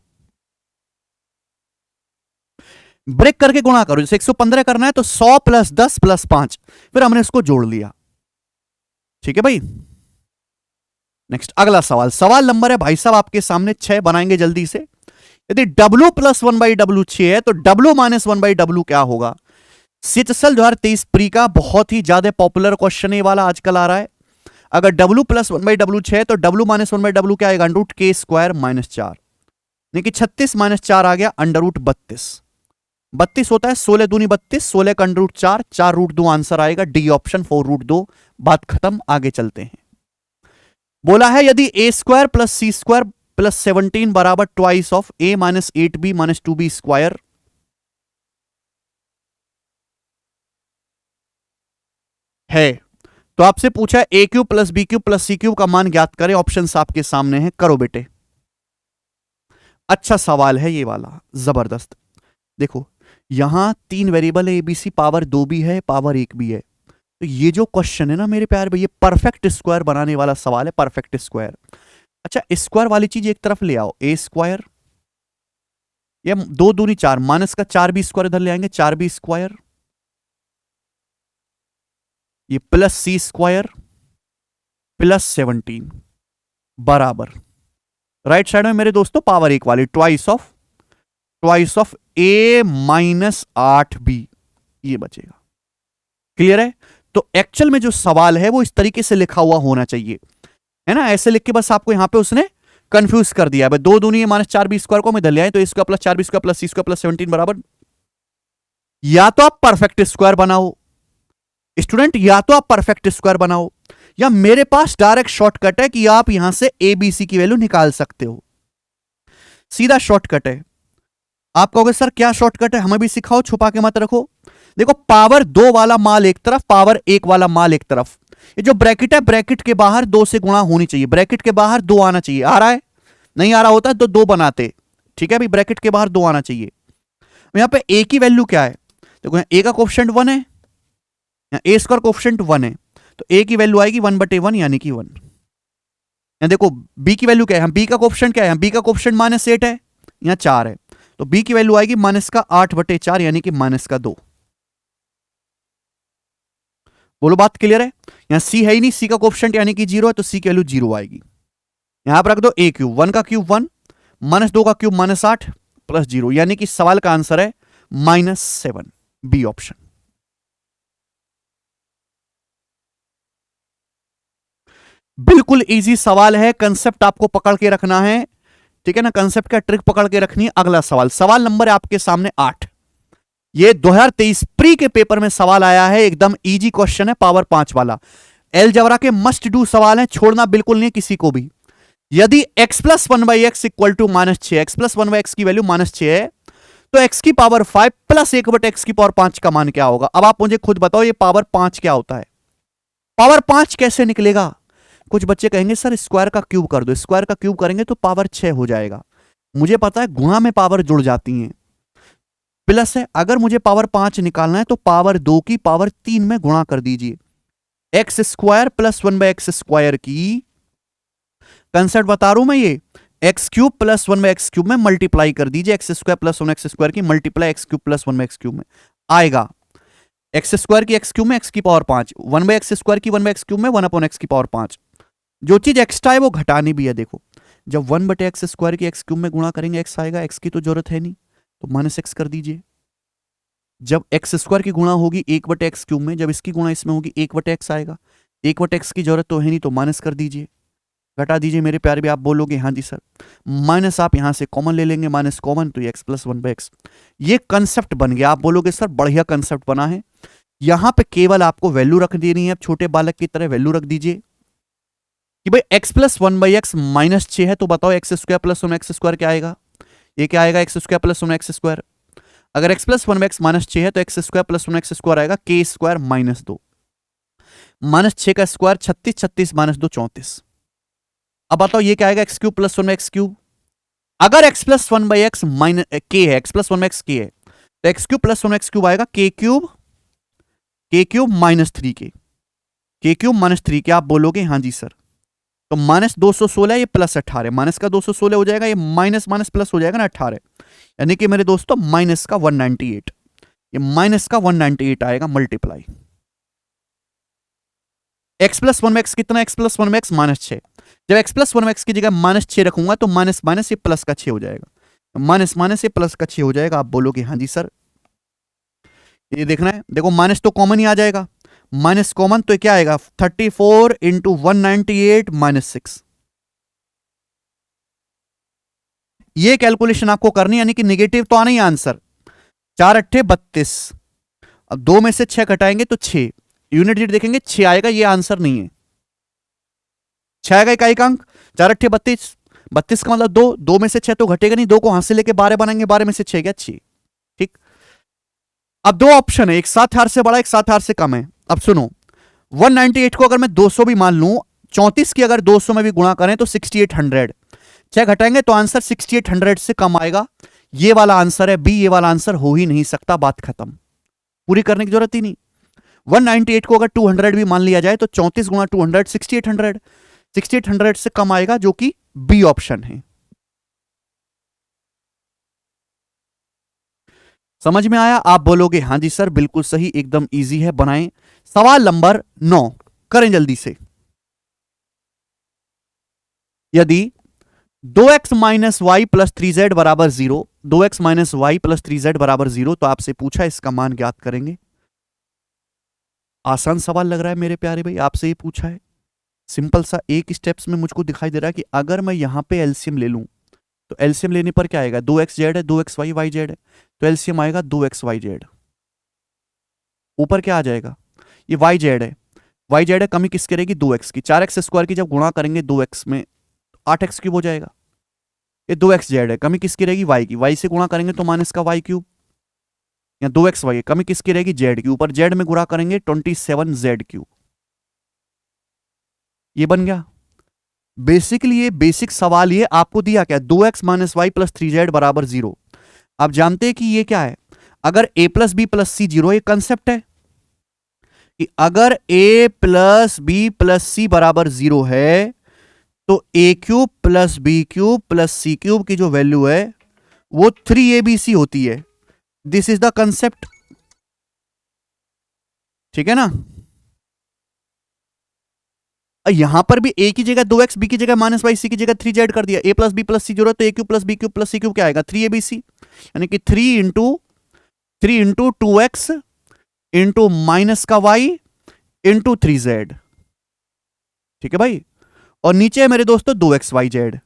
ब्रेक करके गुणा करो, जैसे 115 करना है तो 100 + 10 + 5, फिर हमने इसको जोड़ लिया, ठीक है भाई। नेक्स्ट अगला सवाल, सवाल नंबर है भाई साहब आपके सामने 6, बनाएंगे जल्दी से। यदि W + 1/W 6 है तो W - 1/W क्या होगा। CHSL 2023 प्री का बहुत ही ज्यादा पॉपुलर क्वेश्चन ये वाला आजकल आ रहा है। अगर W + 1/W 6 है तो W - 1/W क्या आएगा, √k² - 4, यानी कि 36 - 4 आ गया √32। 32 होता है 16 दूनी 32, 16 का √4, 4 √2 आंसर आएगा डी ऑप्शन, 4 √2। बात खत्म, आगे चलते हैं। बोला है यदि a² + c² + 17 बराबर twice of a - 8b - 2b², है तो आपसे पूछा है a³ + b³ + c³ का मान ज्ञात करें। ऑप्शंस आपके सामने हैं, करो बेटे। अच्छा सवाल है ये वाला, जबरदस्त। देखो यहां 3 वेरिएबल है, एबीसी, पावर 2 भी है, पावर 1 भी है। तो ये जो क्वेश्चन है ना मेरे प्यारे भाई, ये परफेक्ट स्क्वायर बनाने वाला सवाल है, परफेक्ट स्क्वायर। अच्छा स्क्वायर वाली चीज एक तरफ ले आओ, a², ये 2 दूनी 4, माइनस का 4b² इधर ले आएंगे, 4b², ये +c² + 17 बराबर राइट साइड में मेरे दोस्तों पावर 1 वाली ट्वाइस ऑफ a - 8b, ये बचेगा। क्लियर है। तो एक्चुअल में जो सवाल है वो इस तरीके से लिखा हुआ होना चाहिए, है ना। ऐसे लिख के बस आपको यहां पे उसने कंफ्यूज कर दिया है। 2 दूनी -4b² को हम इधर ले आए तो a² + 4b² + c² + 17 बराबर, या तो आप परफेक्ट स्क्वायर बनाओ स्टूडेंट, या तो आप परफेक्ट स्क्वायर बनाओ, या मेरे पास डायरेक्ट शॉर्टकट है कि आप यहां से एबीसी की वैल्यू निकाल सकते हो। सीधा शॉर्टकट है। आप कहोगे सर क्या शॉर्टकट है, हमें भी सिखाओ, छुपा के मत रखो। देखो पावर 2 वाला माल एक तरफ, पावर 1 वाला माल एक तरफ। ये जो ब्रैकेट है, ब्रैकेट के बाहर 2 से गुणा होनी चाहिए, ब्रैकेट के बाहर 2 आना चाहिए। आ रहा है, नहीं आ रहा होता तो 2 बनाते, ठीक है भाई। ब्रैकेट के बाहर 2 आना चाहिए। यहां पे ए की वैल्यू क्या है, देखो ए का कोएफिशिएंट 1 है, a² कोएफिशिएंट 1 है, तो a की वैल्यू आएगी 1/1 यानी कि 1। यहां देखो b की वैल्यू क्या है, b का कोएफिशिएंट क्या है, b का कोएफिशिएंट -8 है, यहां 4 है, तो b की वैल्यू आएगी -8/4 यानी कि -2। बोलो बात क्लियर है। यहां c है ही नहीं, c का कोएफिशिएंट यानी कि 0 है, तो c की वैल्यू 0 आएगी। यहां पर रख दो a क्यूब, 1 का क्यूब 1, -2 का क्यूब -8 + 0, यानी कि सवाल का आंसर है -7, बी ऑप्शन। बिल्कुल इजी सवाल है, कंसेप्ट आपको पकड़ के रखना है, ठीक है ना, कंसेप्ट का ट्रिक पकड़ के रखनी है। अगला सवाल, सवाल नंबर है आपके सामने 8। ये 2023 प्री के पेपर में सवाल आया है, एकदम इजी क्वेश्चन है, पावर 5 वाला। अलजेब्रा के मस्ट डू सवाल है, छोड़ना बिल्कुल नहीं किसी को भी। यदि x + 1/x = -6, x + 1/x की वैल्यू -6 है, तो x की पावर 5 प्लस 1/x की पावर 5 का मान क्या होगा? अब आप मुझे खुद बताओ ये पावर 5 क्या होता है? पावर 5 कैसे निकलेगा? कुछ बच्चे कहेंगे सर स्क्वायर का क्यूब कर दो। स्क्वायर का क्यूब करेंगे तो पावर 6 हो जाएगा। मुझे पता है गुणा में पावर जुड़ जाती हैं। प्लस है, अगर मुझे पावर 5 निकालना है तो पावर 2 की पावर 3 में गुणा कर दीजिए। X square plus 1/x square की कंसेप्ट बता रहा हूं मैं ये। X cube plus 1/x cube में मल्टीप्लाई कर दीजिए। X square plus 1x square की multiply X cube plus 1/x cube में आएगा। एक्स स्क्वायर की एक्स क्यूब में एक्स की पावर 5, 1/x स्क्वायर की 1/x क्यूब में 1/x की पावर 5। जो चीज एक्स्ट्रा है वो घटानी भी है। देखो जब 1/x स्क्वायर की एक्स क्यूब में गुणा करेंगे एक्स आएगा, एक्स की तो जरूरत है नहीं तो माइनस एक्स कर दीजिए। जब एक्स स्क्वायर की गुणा होगी 1/x क्यूब में, जब इसकी गुणा इसमें होगी 1/x आएगा। 1/x की जरूरत तो है नहीं तो माइनस कर दीजिए, घटा दीजिए मेरे प्यारे भी। आप बोलोगे हाँ जी सर, माइनस आप यहां से कॉमन ले लेंगे, माइनस कॉमन तो एक्स प्लस 1/x। ये कंसेप्ट बन गया। आप बोलोगे सर बढ़िया कंसेप्ट बना है। यहां पे केवल आपको वैल्यू रख देनी है, छोटे बालक की तरह वैल्यू रख दीजिए कि भाई x प्लस 1/x माइनस 6 है तो बताओ x square plus 1x square क्या आएगा? ये क्या आएगा? X square plus 1x square. अगर x प्लस 1x माइनस 6 है तो X square plus 1x square आएगा k स्क्वायर माइनस 2। माइनस 6 का स्क्वायर 36, 36 माइनस 2 34। अब बताओ ये क्या आएगा? X cube plus 1x cube. अगर x plus 1/x minus k है, x प्लस 1x k है तो x cube plus 1x cube आएगा k cube minus 3k। k cube minus 3k। आप बोलोगे हाँ जी सर, तो माइनस 216 ये प्लस 18, माइनस का 216 हो जाएगा, ये माइनस माइनस प्लस हो जाएगा ना 18, यानी कि मेरे दोस्तों माइनस का 198। ये माइनस का 198 आएगा मल्टीप्लाई। एक्स प्लस 1x कितना? X plus 1x minus 6। जब एक्स प्लस 1x की जगह माइनस 6 रखूंगा तो माइनस माइनस ये प्लस का 6 हो जाएगा, माइनस माइनस ये प्लस का 6 हो जाएगा। आप बोलोगे हाँ जी सर, ये देखना है। देखो माइनस तो कॉमन ही आ जाएगा, माइनस कॉमन तो क्या आएगा? 34 इंटू 198 माइनस 6। ये कैलकुलेशन आपको करनी, यानी कि निगेटिव तो आना ही आंसर। 4 अट्ठे 32। अब 2 में से 6 घटाएंगे तो 6, यूनिट डिजिट देखेंगे 6 आएगा, ये आंसर नहीं है। 6 आएगा इकाई अंक। 4 अट्ठे 32, 32 का मतलब 2, 2 में से 6 तो घटेगा नहीं, 2 को हाथ से लेके 12 बनाएंगे, 12 में से 6 गया 6। ठीक। अब दो ऑप्शन है, एक 7,000 से बड़ा, एक 7,000 से कम है। अब सुनो, 198 को अगर मैं 200 भी मान लूं, 34 की अगर 200 में भी गुणा करें तो 6800। 6 घटाएंगे तो आंसर 6800 से कम आएगा। ये वाला आंसर है बी, ये वाला आंसर हो ही नहीं सकता। बात खत्म, पूरी करने की जरूरत ही नहीं। 198 को अगर 200 भी मान लिया जाए तो 34 गुणा 200 6800, 6800 से कम आएगा, जो कि बी ऑप्शन है। समझ में आया? आप बोलोगे हाँ जी सर बिल्कुल सही, एकदम इजी है, बनाएं। सवाल नंबर 9 करें जल्दी से। यदि 2x minus Y plus 3z बराबर 0, 2x minus Y plus 3z बराबर 0, तो आपसे पूछा इसका मान ज्ञात करेंगे। आसान सवाल लग रहा है मेरे प्यारे भाई, आपसे ही पूछा है। सिंपल सा एक स्टेप्स में मुझको दिखाई दे रहा है कि अगर मैं यहां पे एलसीएम ले लूं तो एलसीएम लेने पर क्या आएगा? 2xz है, 2xy yz है, तो एलसीएम आएगा 2xyz। ऊपर क्या आ जाएगा? ये yz है, yz है, कमी किसकी रहेगी? 2x की। 4x स्क्वायर की जब गुणा करेंगे 2x में 8x क्यूब हो जाएगा। ये 2xz है, कमी किसकी रहेगी? y की। y से गुणा करेंगे तो माइनस का y क्यूब। या 2xy है, कमी किसकी रहेगी? z की। ऊपर z में गुणा करेंगे 27z क्यूब। ये बन गया। बेसिकली ये बेसिक सवाल ये आपको दिया क्या? 2x minus Y plus 3z बराबर 0। आप जानते हैं कि ये क्या है? अगर a plus B plus C 0, ये कंसेप्ट है कि अगर a plus B plus C बराबर 0 है तो a cube plus B cube plus C cube की जो वैल्यू है वो 3abc होती है। दिस इज द कंसेप्ट, ठीक है ना? यहां पर भी a की जगह 2x, b की जगह माइनस वाई, सी की जगह 3z कर दिया। a plus B plus C 0 तो a cube plus B cube plus C cube क्या आएगा? 3abc, यानी कि 3 इंटू 2x इंटू माइनस का y इंटू 3z। ठीक है भाई, और नीचे है मेरे दोस्तों 2xyz।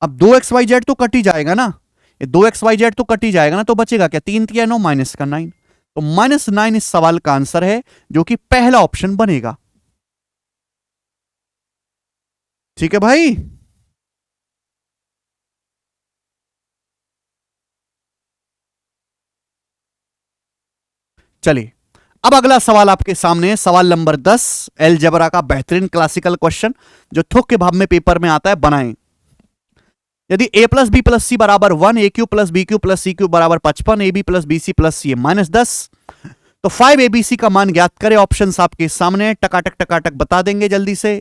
अब 2xyz तो कट ही जाएगा ना, ये 2xyz तो कट ही जाएगा ना, तो बचेगा क्या? 3 3 9 माइनस का 9, तो -9 इस सवाल का आंसर है, जो कि पहला ऑप्शन बनेगा। ठीक है भाई। चलिए अब अगला सवाल आपके सामने है, सवाल नंबर 10 अलजेब्रा का बेहतरीन क्लासिकल क्वेश्चन जो थोक के भाव में पेपर में आता है, बनाएं। यदि a plus B plus C बराबर 1, A cube plus B cube plus C cube बराबर 55, A B plus B C plus C minus 10, तो 5 एबीसी का मान ज्ञात करें। ऑप्शंस आपके सामने, टकाटक टकाटक बता देंगे जल्दी से।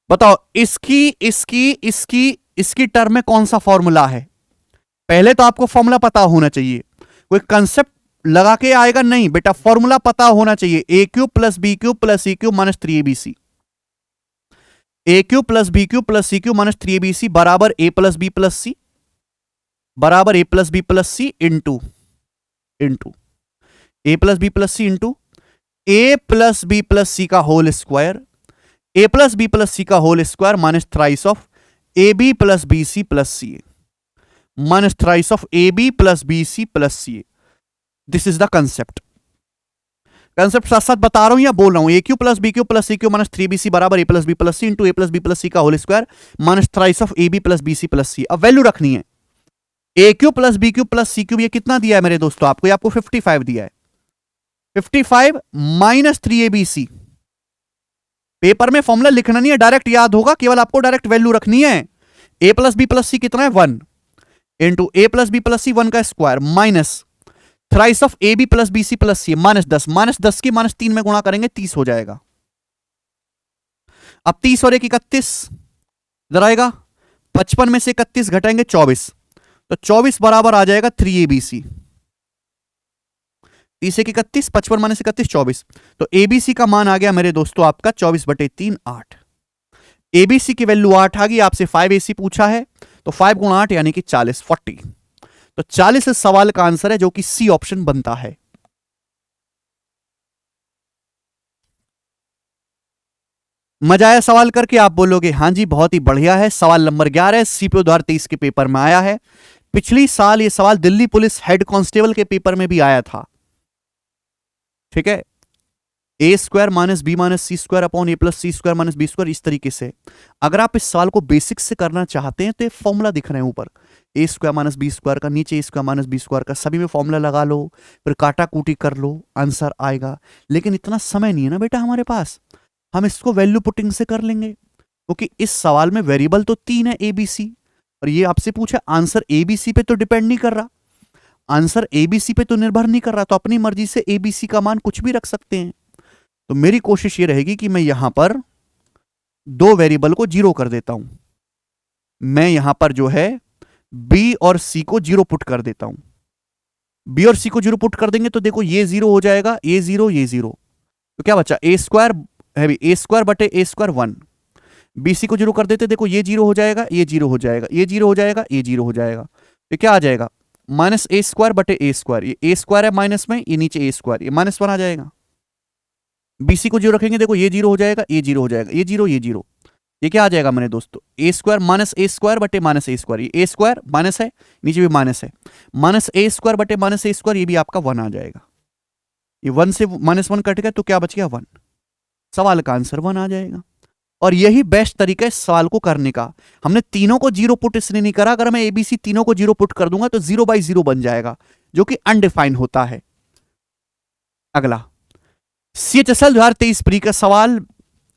बताओ इसकी इसकी इसकी इसकी टर्म में कौन सा फॉर्मूला है? पहले तो आपको फॉर्मूला पता होना चाहिए, कोई कंसेप्ट लगा के आएगा नहीं बेटा, फॉर्मूला पता होना चाहिए। A cube plus B cube plus C cube minus 3 ABC, A cube plus B cube plus C cube minus 3 ABC बराबर A plus B plus C, बराबर A plus B plus C into A plus B plus C into A plus B plus C का whole square, A plus B plus C का whole square minus thrice of A B plus B C plus C A, minus thrice of A B plus B C plus C A. This is the concept. Concept साथ साथ बता रहा हूं या बोल रहा हूं? A cube plus B cube plus C cube minus 3 B C बराबर A plus B plus C into A plus B plus C का whole square minus thrice of A B plus B C plus C. अब value रखनी है। A cube plus B cube plus C cube ये कितना दिया है मेरे दोस्तों आपको? ये आपको 55 दिया है। 55 minus 3 A B C. Paper में फॉर्मूला लिखना नहीं है, डायरेक्ट याद होगा, केवल आपको डायरेक्ट वैल्यू रखनी है। A plus B plus C कितना है? 1 into A plus B plus C 1 का square minus thrice of A B plus B C plus C minus 10, minus 10 की माइनस 3 में गुणा करेंगे 30 हो जाएगा। अब 30 और 1 31 इधर आएगा, 55 में से 31 घटाएंगे 24, तो 24 बराबर आ जाएगा 3 एबीसी। 30 1 31, 55 माइनस 31 24, तो एबीसी का मान आ गया मेरे दोस्तों आपका 24/3 8। एबीसी की वैल्यू 8 आ गई। आपसे 5 एसी पूछा है, तो 5 गुणा 8 यानी कि 40 40, तो 40 इस सवाल का आंसर है, जो कि सी ऑप्शन बनता है। मजा आया सवाल करके? आप बोलोगे हां जी बहुत ही बढ़िया है। सवाल नंबर 11 सीपीओ 2023 के पेपर में आया है। पिछली साल ये सवाल दिल्ली पुलिस हेड कांस्टेबल के पेपर में भी आया था। ठीक है, A square minus B minus C square upon A plus C square minus B square, इस तरीके से। अगर आप इस सवाल को बेसिक से करना चाहते हैं तो ये फॉर्मूला दिख रहे हैं ऊपर, ए स्क्वायर माइनस बी स्क्वायर का, नीचे ए स्क्वायर माइनस बी स्क्वायर का, सभी में फॉर्मूला लगा लो, फिर काटा कूटी कर लो, आंसर आएगा। लेकिन इतना समय नहीं है ना बेटा हमारे पास, हम इसको वैल्यू पुटिंग से कर लेंगे, क्योंकि इस सवाल में वेरिएबल तो 3 है, ए बी सी, और ये आपसे पूछा आंसर ए बी सी पे तो डिपेंड नहीं कर रहा, आंसर ए बी सी पे तो निर्भर नहीं कर रहा, तो अपनी मर्जी से ए बी सी का मान कुछ भी रख सकते हैं। तो मेरी कोशिश ये रहेगी कि मैं यहां पर 2 वेरिएबल को 0 कर देता हूं। मैं यहां पर जो है बी और सी को 0 पुट कर देता हूं। बी और सी को 0 पुट कर देंगे तो देखो ये 0 हो जाएगा, ये 0 ये 0, तो क्या बचा? ए स्क्वायर है भी, ए स्क्वायर बटे ए स्क्वायर 1। बी सी को 0 कर देते, देखो ये 0 हो जाएगा, ये 0 हो जाएगा, ये 0 हो जाएगा, ये 0 हो जाएगा, तो क्या आ जाएगा? माइनस ए स्क्वायर बटे ए स्क्वायर। ये ए स्क्वायर है माइनस में, ये नीचे ए स्क्वायर, ये -1 आ जाएगा। बीसी को 0 रखेंगे, देखो ये 0 हो जाएगा, ये 0 हो जाएगा, ये 0 ये 0, ये क्या आ जाएगा मेरे दोस्तों? A square minus A square बटे माइनस ए स्क्वायर। ये ए स्क्वायर माइनस है, नीचे भी माइनस है, माइनस ए स्क्वायर बटे माइनस ए स्क्वायर, ये भी आपका 1 आ जाएगा। ये 1 से -1 कट गया, तो क्या बच गया? 1। सवाल का आंसर 1 आ जाएगा। और यही बेस्ट तरीका है सवाल को करने का। हमने तीनों को 0 पुट इसलिए नहीं करा, अगर मैं एबीसी तीनों को 0 पुट कर दूंगा तो 0/0 बन जाएगा, जो कि अनडिफाइन होता है। अगला CHSL 2023 प्री का सवाल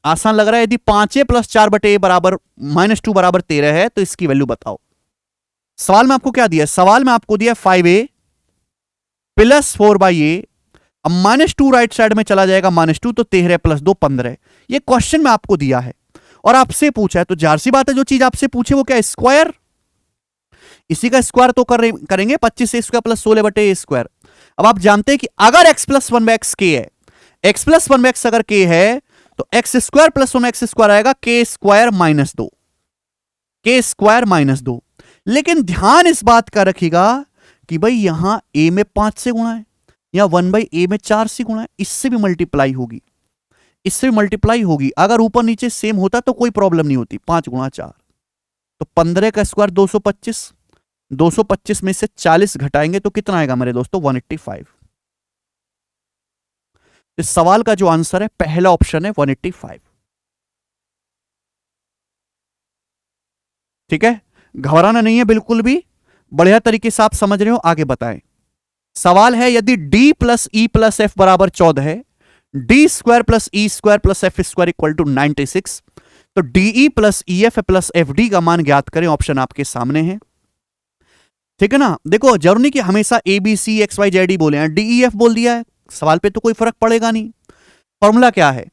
आसान लग रहा है। यदि 5a प्लस 4/a बराबर -2 बराबर 13 है तो इसकी वैल्यू बताओ। सवाल में आपको क्या दिया? सवाल में आपको दिया 5a प्लस 4/a, अब -2 राइट साइड में चला जाएगा, -2 तो 13 प्लस 2 15। ये क्वेश्चन में आपको दिया है और आपसे पूछा है, तो जाहिर सी बात है जो चीज आपसे पूछे वो क्या? स्क्वायर। इसी का स्क्वायर तो करेंगे, 25a square plus 16/a square. अब आप जानते हैं कि अगर x प्लस 1x k है, x प्लस 1x अगर k है तो x square plus 1x square आएगा k स्क्वायर -2, k स्क्वायर -2। लेकिन ध्यान इस बात का रखिएगा कि भाई यहां a में 5 से गुणा है, या 1/a में 4 से गुणा है, इससे भी मल्टीप्लाई होगी, इससे भी मल्टीप्लाई होगी। अगर ऊपर नीचे सेम होता तो कोई प्रॉब्लम नहीं होती। 5 गुणा 4 तो 15 का स्क्वायर 225, 225 में से 40 घटाएंगे तो कितना आएगा मेरे दोस्तों? 185। इस सवाल का जो आंसर है पहला ऑप्शन है 185। ठीक है, घबराना नहीं है बिल्कुल भी, बढ़िया तरीके से आप समझ रहे हो, आगे बताएं। सवाल है यदि d plus E plus F बराबर 14 है, D square plus E square plus F square equal to 96, तो DE plus E F plus F D का मान ज्ञात करें। ऑप्शन आपके सामने है, ठीक है ना। देखो जरूरी नहीं कि हमेशा A B C X Y Z ही बोले हैं, डीई एफ बोल दिया है, सवाल पे तो कोई फर्क पड़ेगा नहीं। फॉर्मूला क्या है,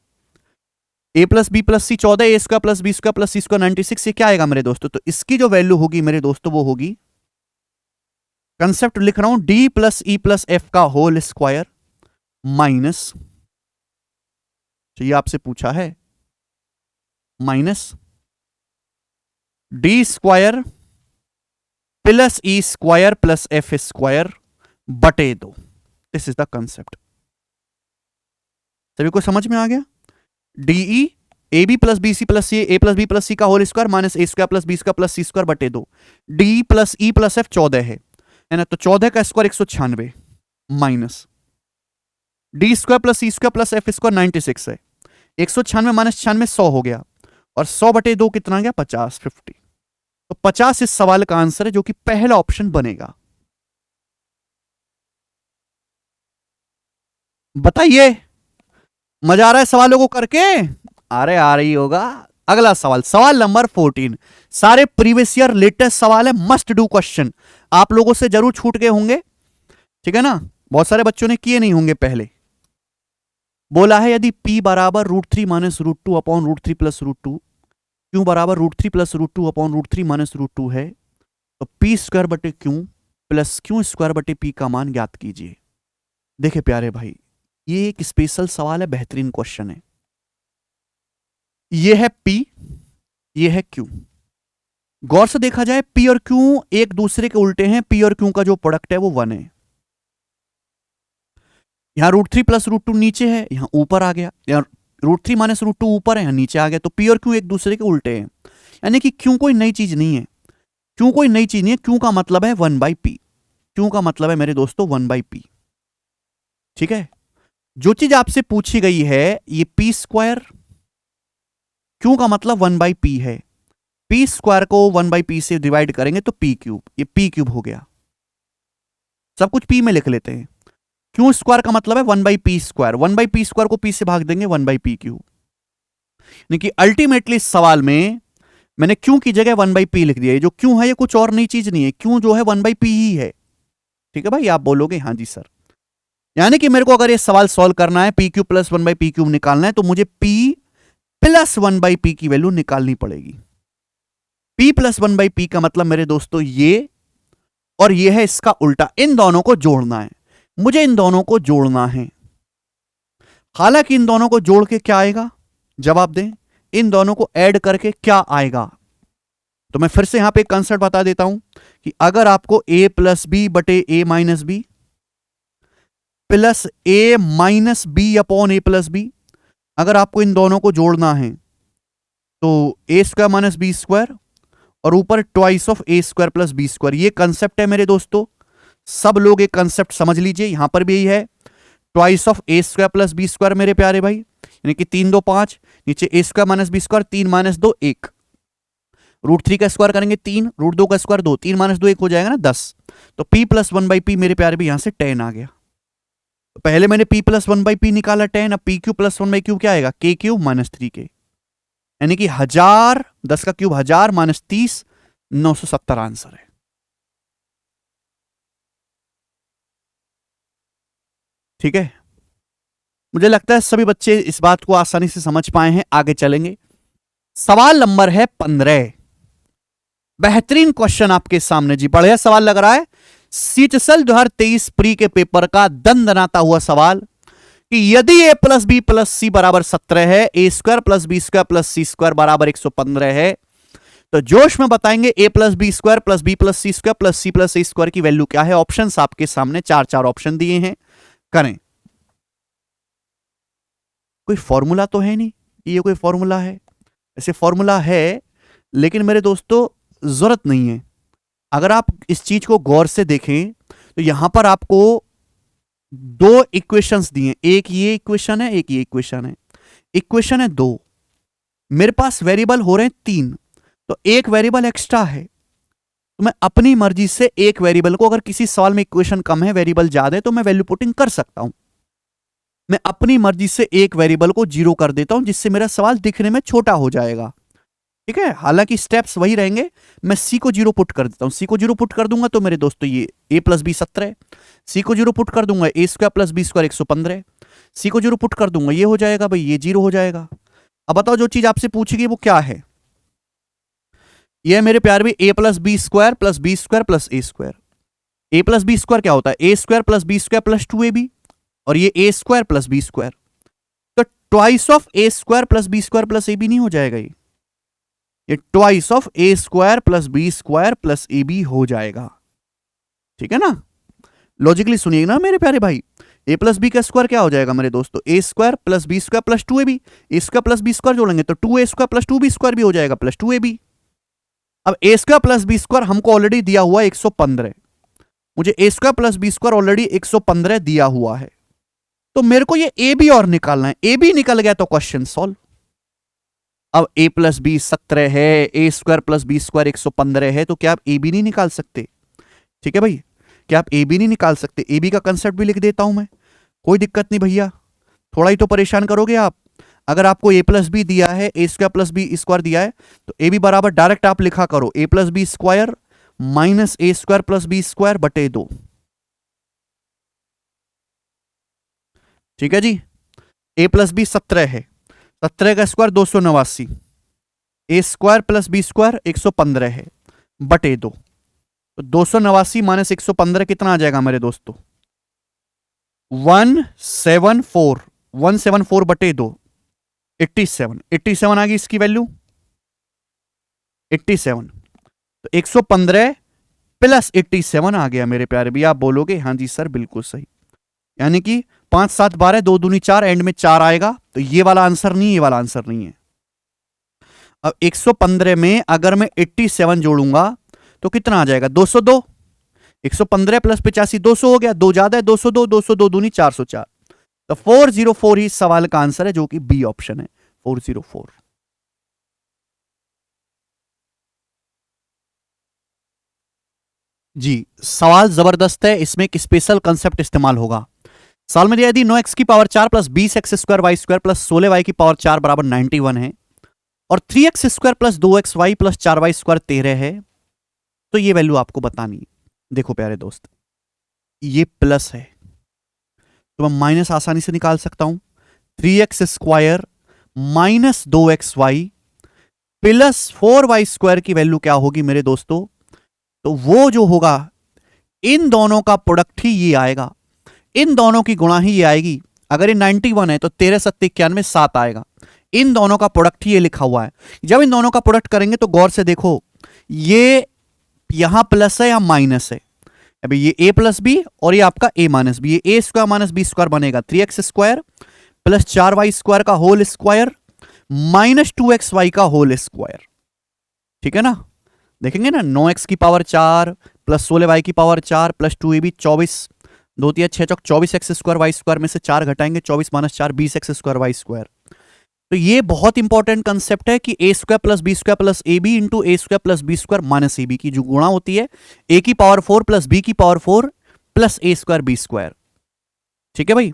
A plus B plus C 14, A square plus B square plus C square 96, ये क्या आएगा मेरे दोस्तों, तो इसकी जो वैल्यू होगी मेरे दोस्तों वो होगी, कंसेप्ट लिख रहा हूं, D plus E plus F का होल स्क्वायर माइनस, तो ये आपसे पूछा है, minus D square plus E square plus F square बटे 2। This is the concept. सभी को समझ में आ गया। D E A B plus B C plus C, A plus B plus C का whole square minus A square plus B square plus C square बटे 2। D plus E plus F 14 है ना, तो 14 का square 196 minus D square plus C square plus F square 96 है, 196 minus 96 100 हो गया, और 100 बटे 2 कितना गया 50, 50। तो 50 इस सवाल का आंसर है, जो कि पहला ऑप्शन बनेगा। बताइए मजा आ रहा है सवालों को करके, अरे आ रही होगा। अगला सवाल, सवाल नंबर 14, सारे प्रीवियस ईयर लेटेस्ट सवाल है, मस्ट डू क्वेश्चन, आप लोगों से जरूर छूट गए होंगे, ठीक है ना, बहुत सारे बच्चों ने किए नहीं होंगे पहले। बोला है यदि p बराबर √3 माइनस √2 अपॉन √3 प्लस √2, क्यू बराबर √3 प्लस √2 अपॉन √3 माइनस √2 है, तो p स्क्वायर बटे क्यू प्लस क्यू स्क्वायर बटे p का मान ज्ञात कीजिए। देखे प्यारे भाई, ये एक स्पेशल सवाल है, बेहतरीन क्वेश्चन है। ये है p, ये है q। गौर से देखा जाए p और q एक दूसरे के उल्टे हैं, p और q का जो प्रोडक्ट है वो 1 है। यहां √3 प्लस √2 नीचे है, यहां ऊपर आ गया, यहां √3 माइनस √2 ऊपर है, यहां नीचे आ गया, तो p और q एक दूसरे के उल्टे हैं। यानी कि q कोई नई चीज नहीं है, q कोई नई चीज नहीं है, q का मतलब है 1/p, q का मतलब है मेरे दोस्तों 1/p, ठीक है। जो चीज आपसे पूछी गई है ये p स्क्वायर, q का मतलब 1/p है, p स्क्वायर को 1/p से डिवाइड करेंगे तो p क्यूब, ये p क्यूब हो गया, सब कुछ p में लिख लेते हैं। क्यू स्क्वायर का मतलब है 1/p स्क्वायर, 1/p स्क्वायर को p से भाग देंगे 1/p क्यूब। यानी कि अल्टीमेटली इस सवाल में मैंने क्यू की जगह 1/p लिख दिया है, जो क्यू है ये कुछ और नई चीज नहीं है, क्यू जो है 1/p ही है, ठीक है भाई। आप बोलोगे हाँ जी सर, यानी कि मेरे को अगर ये सवाल सॉल्व करना है, p cube plus 1/p cube निकालना है, तो मुझे p प्लस 1/p की वैल्यू निकालनी पड़ेगी। p प्लस 1/p का मतलब मेरे दोस्तों ये, और ये है इसका उल्टा, इन दोनों को जोड़ना है, मुझे इन दोनों को जोड़ना है। हालांकि इन दोनों को जोड़ के क्या आएगा, जवाब दें, इन दोनों को ऐड करके क्या आएगा, तो मैं फिर से यहां पे एक कंसेप्ट बता देता हूं कि अगर आपको a प्लस बी बटे a minus B plus a minus B upon a plus B, अगर आपको इन दोनों को जोड़ना है तो a square minus B square और ऊपर twice of a square plus B square, ये कंसेप्ट है मेरे दोस्तों। सब लोग एक कंसेप्ट समझ लीजिए, यहां पर भी यही है, twice of a square plus B square मेरे प्यारे भाई, यानी कि 3 2 5, नीचे a square minus B square, 3 minus 2 1, √3 का स्क्वायर करेंगे 3, √2 का स्क्वायर 2, 3 माइनस 2 1 हो जाएगा ना 10, तो p प्लस 1/p मेरे प्यारे भी यहां से 10 आ गया। तो पहले मैंने p प्लस 1/p निकाला 10, अब p क्यूब प्लस 1/क्यूब क्या आएगा, k क्यूब माइनस 3k, यानी कि 1000, 10 का क्यूब 1000 माइनस 30, 970 आंसर है। ठीक है, मुझे लगता है सभी बच्चे इस बात को आसानी से समझ पाए हैं। आगे चलेंगे, सवाल नंबर है 15, बेहतरीन क्वेश्चन आपके सामने जी, बढ़िया सवाल लग रहा है, सीएचएसएल 2023 प्री के पेपर का दंदनाता हुआ सवाल कि यदि a plus B plus C बराबर 17 है, a square plus B square plus C square बराबर 115 है, तो जोश में बताएंगे a plus B square plus B plus C square plus C plus A square की वैल्यू क्या है। ऑप्शंस आपके सामने 4 ऑप्शन दिए हैं, करें। कोई फॉर्मूला तो है नहीं, ये कोई फॉर्मूला है, ऐसे फॉर्मूला है लेकिन मेरे दोस्तों जरूरत नहीं है। अगर आप इस चीज को गौर से देखें तो यहां पर आपको 2 इक्वेशंस दिए, एक ये इक्वेशन है, एक ये इक्वेशन है, इक्वेशन है 2, मेरे पास वेरिएबल हो रहे हैं 3, तो एक वेरिएबल एक्स्ट्रा है, तो मैं अपनी मर्जी से एक वेरिएबल को, अगर किसी सवाल में इक्वेशन कम है, वेरिएबल ज्यादा है, तो मैं वैल्यू पुटिंग कर सकता हूं। मैं अपनी मर्जी से एक वेरिएबल को 0 कर देता हूं, जिससे मेरा सवाल दिखने में छोटा हो जाएगा। ठीक है, हालांकि स्टेप्स वही रहेंगे। मैं सी को 0 पुट कर देता हूं। सी को 0 पुट कर दूंगा तो मेरे दोस्तों ये a प्लस बी 17, सी को 0 पुट कर दूंगा a square plus B square 115, C को 0 पुट कर दूंगा ये हो जाएगा भाई, ये 0 हो जाएगा। अब बताओ जो चीज आपसे पूछेगी वो क्या है। ये मेरे प्यार भी a plus B square plus B square plus A square. A plus B square क्या होता है, A square plus B square plus 2ab, और ये A square plus B square, तो twice of A square plus B square plus A B नहीं हो जाएगा ये twice of A square plus B square plus A B हो जाएगा। ठीक है ना, लॉजिकली सुनिएगा ना मेरे प्यारे भाई। ए प्लस बी का स्क्वायर क्या हो जाएगा मेरे दोस्तों, A square plus B square plus 2ab, A square plus B square जोड़ेंगे तो 2a square plus 2b square भी हो जाएगा प्लस 2ab। अब A square plus B square हमको ऑलरेडी दिया हुआ है 115, मुझे A square plus B square already 115 दिया हुआ है, तो मेरे को ये ए बी और निकालना है। ए बी निकल गया तो क्वेश्चन सॉल्व। अब a प्लस बी 17 है, A square plus B square 115 है, तो क्या आप ए बी नहीं निकाल सकते। ठीक है भाई, क्या आप ए बी नहीं निकाल सकते। ए बी का कंसेप्ट भी लिख देता हूं मैं, कोई दिक्कत नहीं भैया, थोड़ा ही तो परेशान करोगे आप। अगर आपको a प्लस बी दिया है, A square plus B square दिया है, तो ए बी बराबर डायरेक्ट आप लिखा करो a plus B square minus A square plus B square बटे 2। ठीक है जी, a प्लस बी 17 है, 17 का स्क्वायर 289, ए स्क्वायर प्लस बी स्क्वायर 115 है बटे 2, तो 289 माइनस 115 कितना आ जाएगा मेरे दोस्तों, 174, 174 बटे 2 87, 87 आ गई इसकी वैल्यू 87, तो 115 प्लस 87 आ गया मेरे प्यारे भी। आप बोलोगे हाँ जी सर बिल्कुल सही, यानी कि 5 7 12 2 दूनी 4, एंड में 4 आएगा, तो ये वाला आंसर नहीं, ये वाला आंसर नहीं है। अब 115 में अगर मैं 87 जोड़ूंगा तो कितना आ जाएगा, 202। 115 प्लस 85 200 हो गया, 2 ज्यादा है 202, 202 दूनी 404, तो 404 ही सवाल का आंसर है, जो कि बी ऑप्शन है 404। जी, सवाल जबरदस्त है, इसमें एक स्पेशल कंसेप्ट इस्तेमाल होगा। सवाल में दिया यदि 9x की power 4 plus 20x square Y square plus 16y की पावर 4 बराबर 91 है, और 3x square plus 2xy plus 4y square 13 है, तो ये वैल्यू आपको बतानी है। देखो प्यारे दोस्त, ये प्लस है तो मैं माइनस आसानी से निकाल सकता हूं। 3x square minus 2xy plus 4y square की वैल्यू क्या होगी मेरे दोस्तों, तो वो जो होगा इन दोनों का प्रोडक्ट ही ये आएगा, इन दोनों की गुणा ही ये आएगी। अगर ये 91 है तो 13 7 91 7 आएगा, इन दोनों का प्रोडक्ट ही ये लिखा हुआ है। जब इन दोनों का प्रोडक्ट करेंगे तो गौर से देखो, ये यहां प्लस है या माइनस है। अभी ये a प्लस बी और ये आपका a माइनस बी, ये a square minus B square बनेगा 3x square plus 4y square का होल स्क्वायर माइनस 2xy का होल स्क्वायर। ठीक है ना, देखेंगे ना, 9x की पावर 4 प्लस 16y की पावर 4 प्लस 2ab 24, 2 3 6 चौक 24x स्क्वायर वाई स्क्वायर में से 4 घटाएंगे 24 minus 4 20x square Y square. तो ये बहुत इंपॉर्टेंट कंसेप्ट है कि A square plus B square plus A B into A square plus B square minus A B की जो गुणा होती है, ए की पावर 4 प्लस बी की power 4 plus A square B square. ठीक है भाई,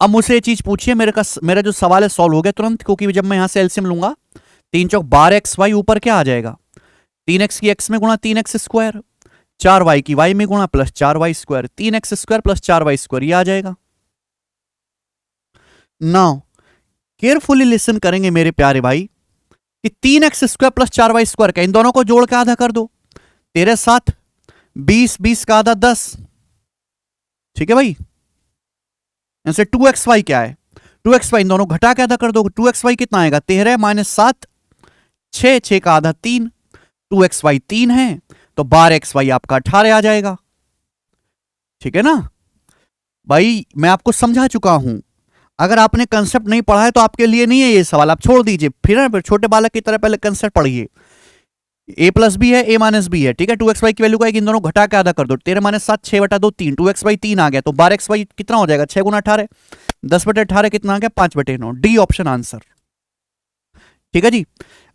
अब मुझसे ये चीज पूछिए, मेरा जो सवाल है सॉल्व हो गया तुरंत, क्योंकि जब मैं यहां से एलसीएम लूंगा 3 चौक 12xy ऊपर क्या आ जाएगा, 3x की x में गुणा 3x स्क्वायर, 4y की y में गुणा plus 4y square, 3x square plus 4y square ये आ जाएगा। नाउ केयरफुली लिसन करेंगे मेरे प्यारे भाई कि 3x square plus 4y square का इन दोनों को जोड़ के आधा कर दो, 13 7 20, 20 का आधा 10। ठीक है भाई, ऐसे 2xy क्या है, 2xy इन दोनों घटा के आधा कर दो, 2xy कितना आएगा 13 माइनस 7 6, 6 का आधा 3, 2xy 3 है तो 12xy आपका 18 आ जाएगा। ठीक है ना भाई, मैं आपको समझा चुका हूं, अगर आपने कंसेप्ट नहीं पढ़ा है तो आपके लिए नहीं है ये सवाल, आप छोड़ दीजिए, फिर छोटे बालक की तरह पहले कंसेप्ट पढ़िए। a प्लस बी है, a माइनस बी है, ठीक है, 2xy की वैल्यू का इन दोनों घटा के आधा कर दो, 13 माइनस 7 6 बटा 2 3, 2xy 3 आ गया, तो 12xy कितना हो जाएगा 6 गुना 18, 10 बटे 18 कितना आ गया 5 बटे 9, डी ऑप्शन आंसर। ठीक है जी।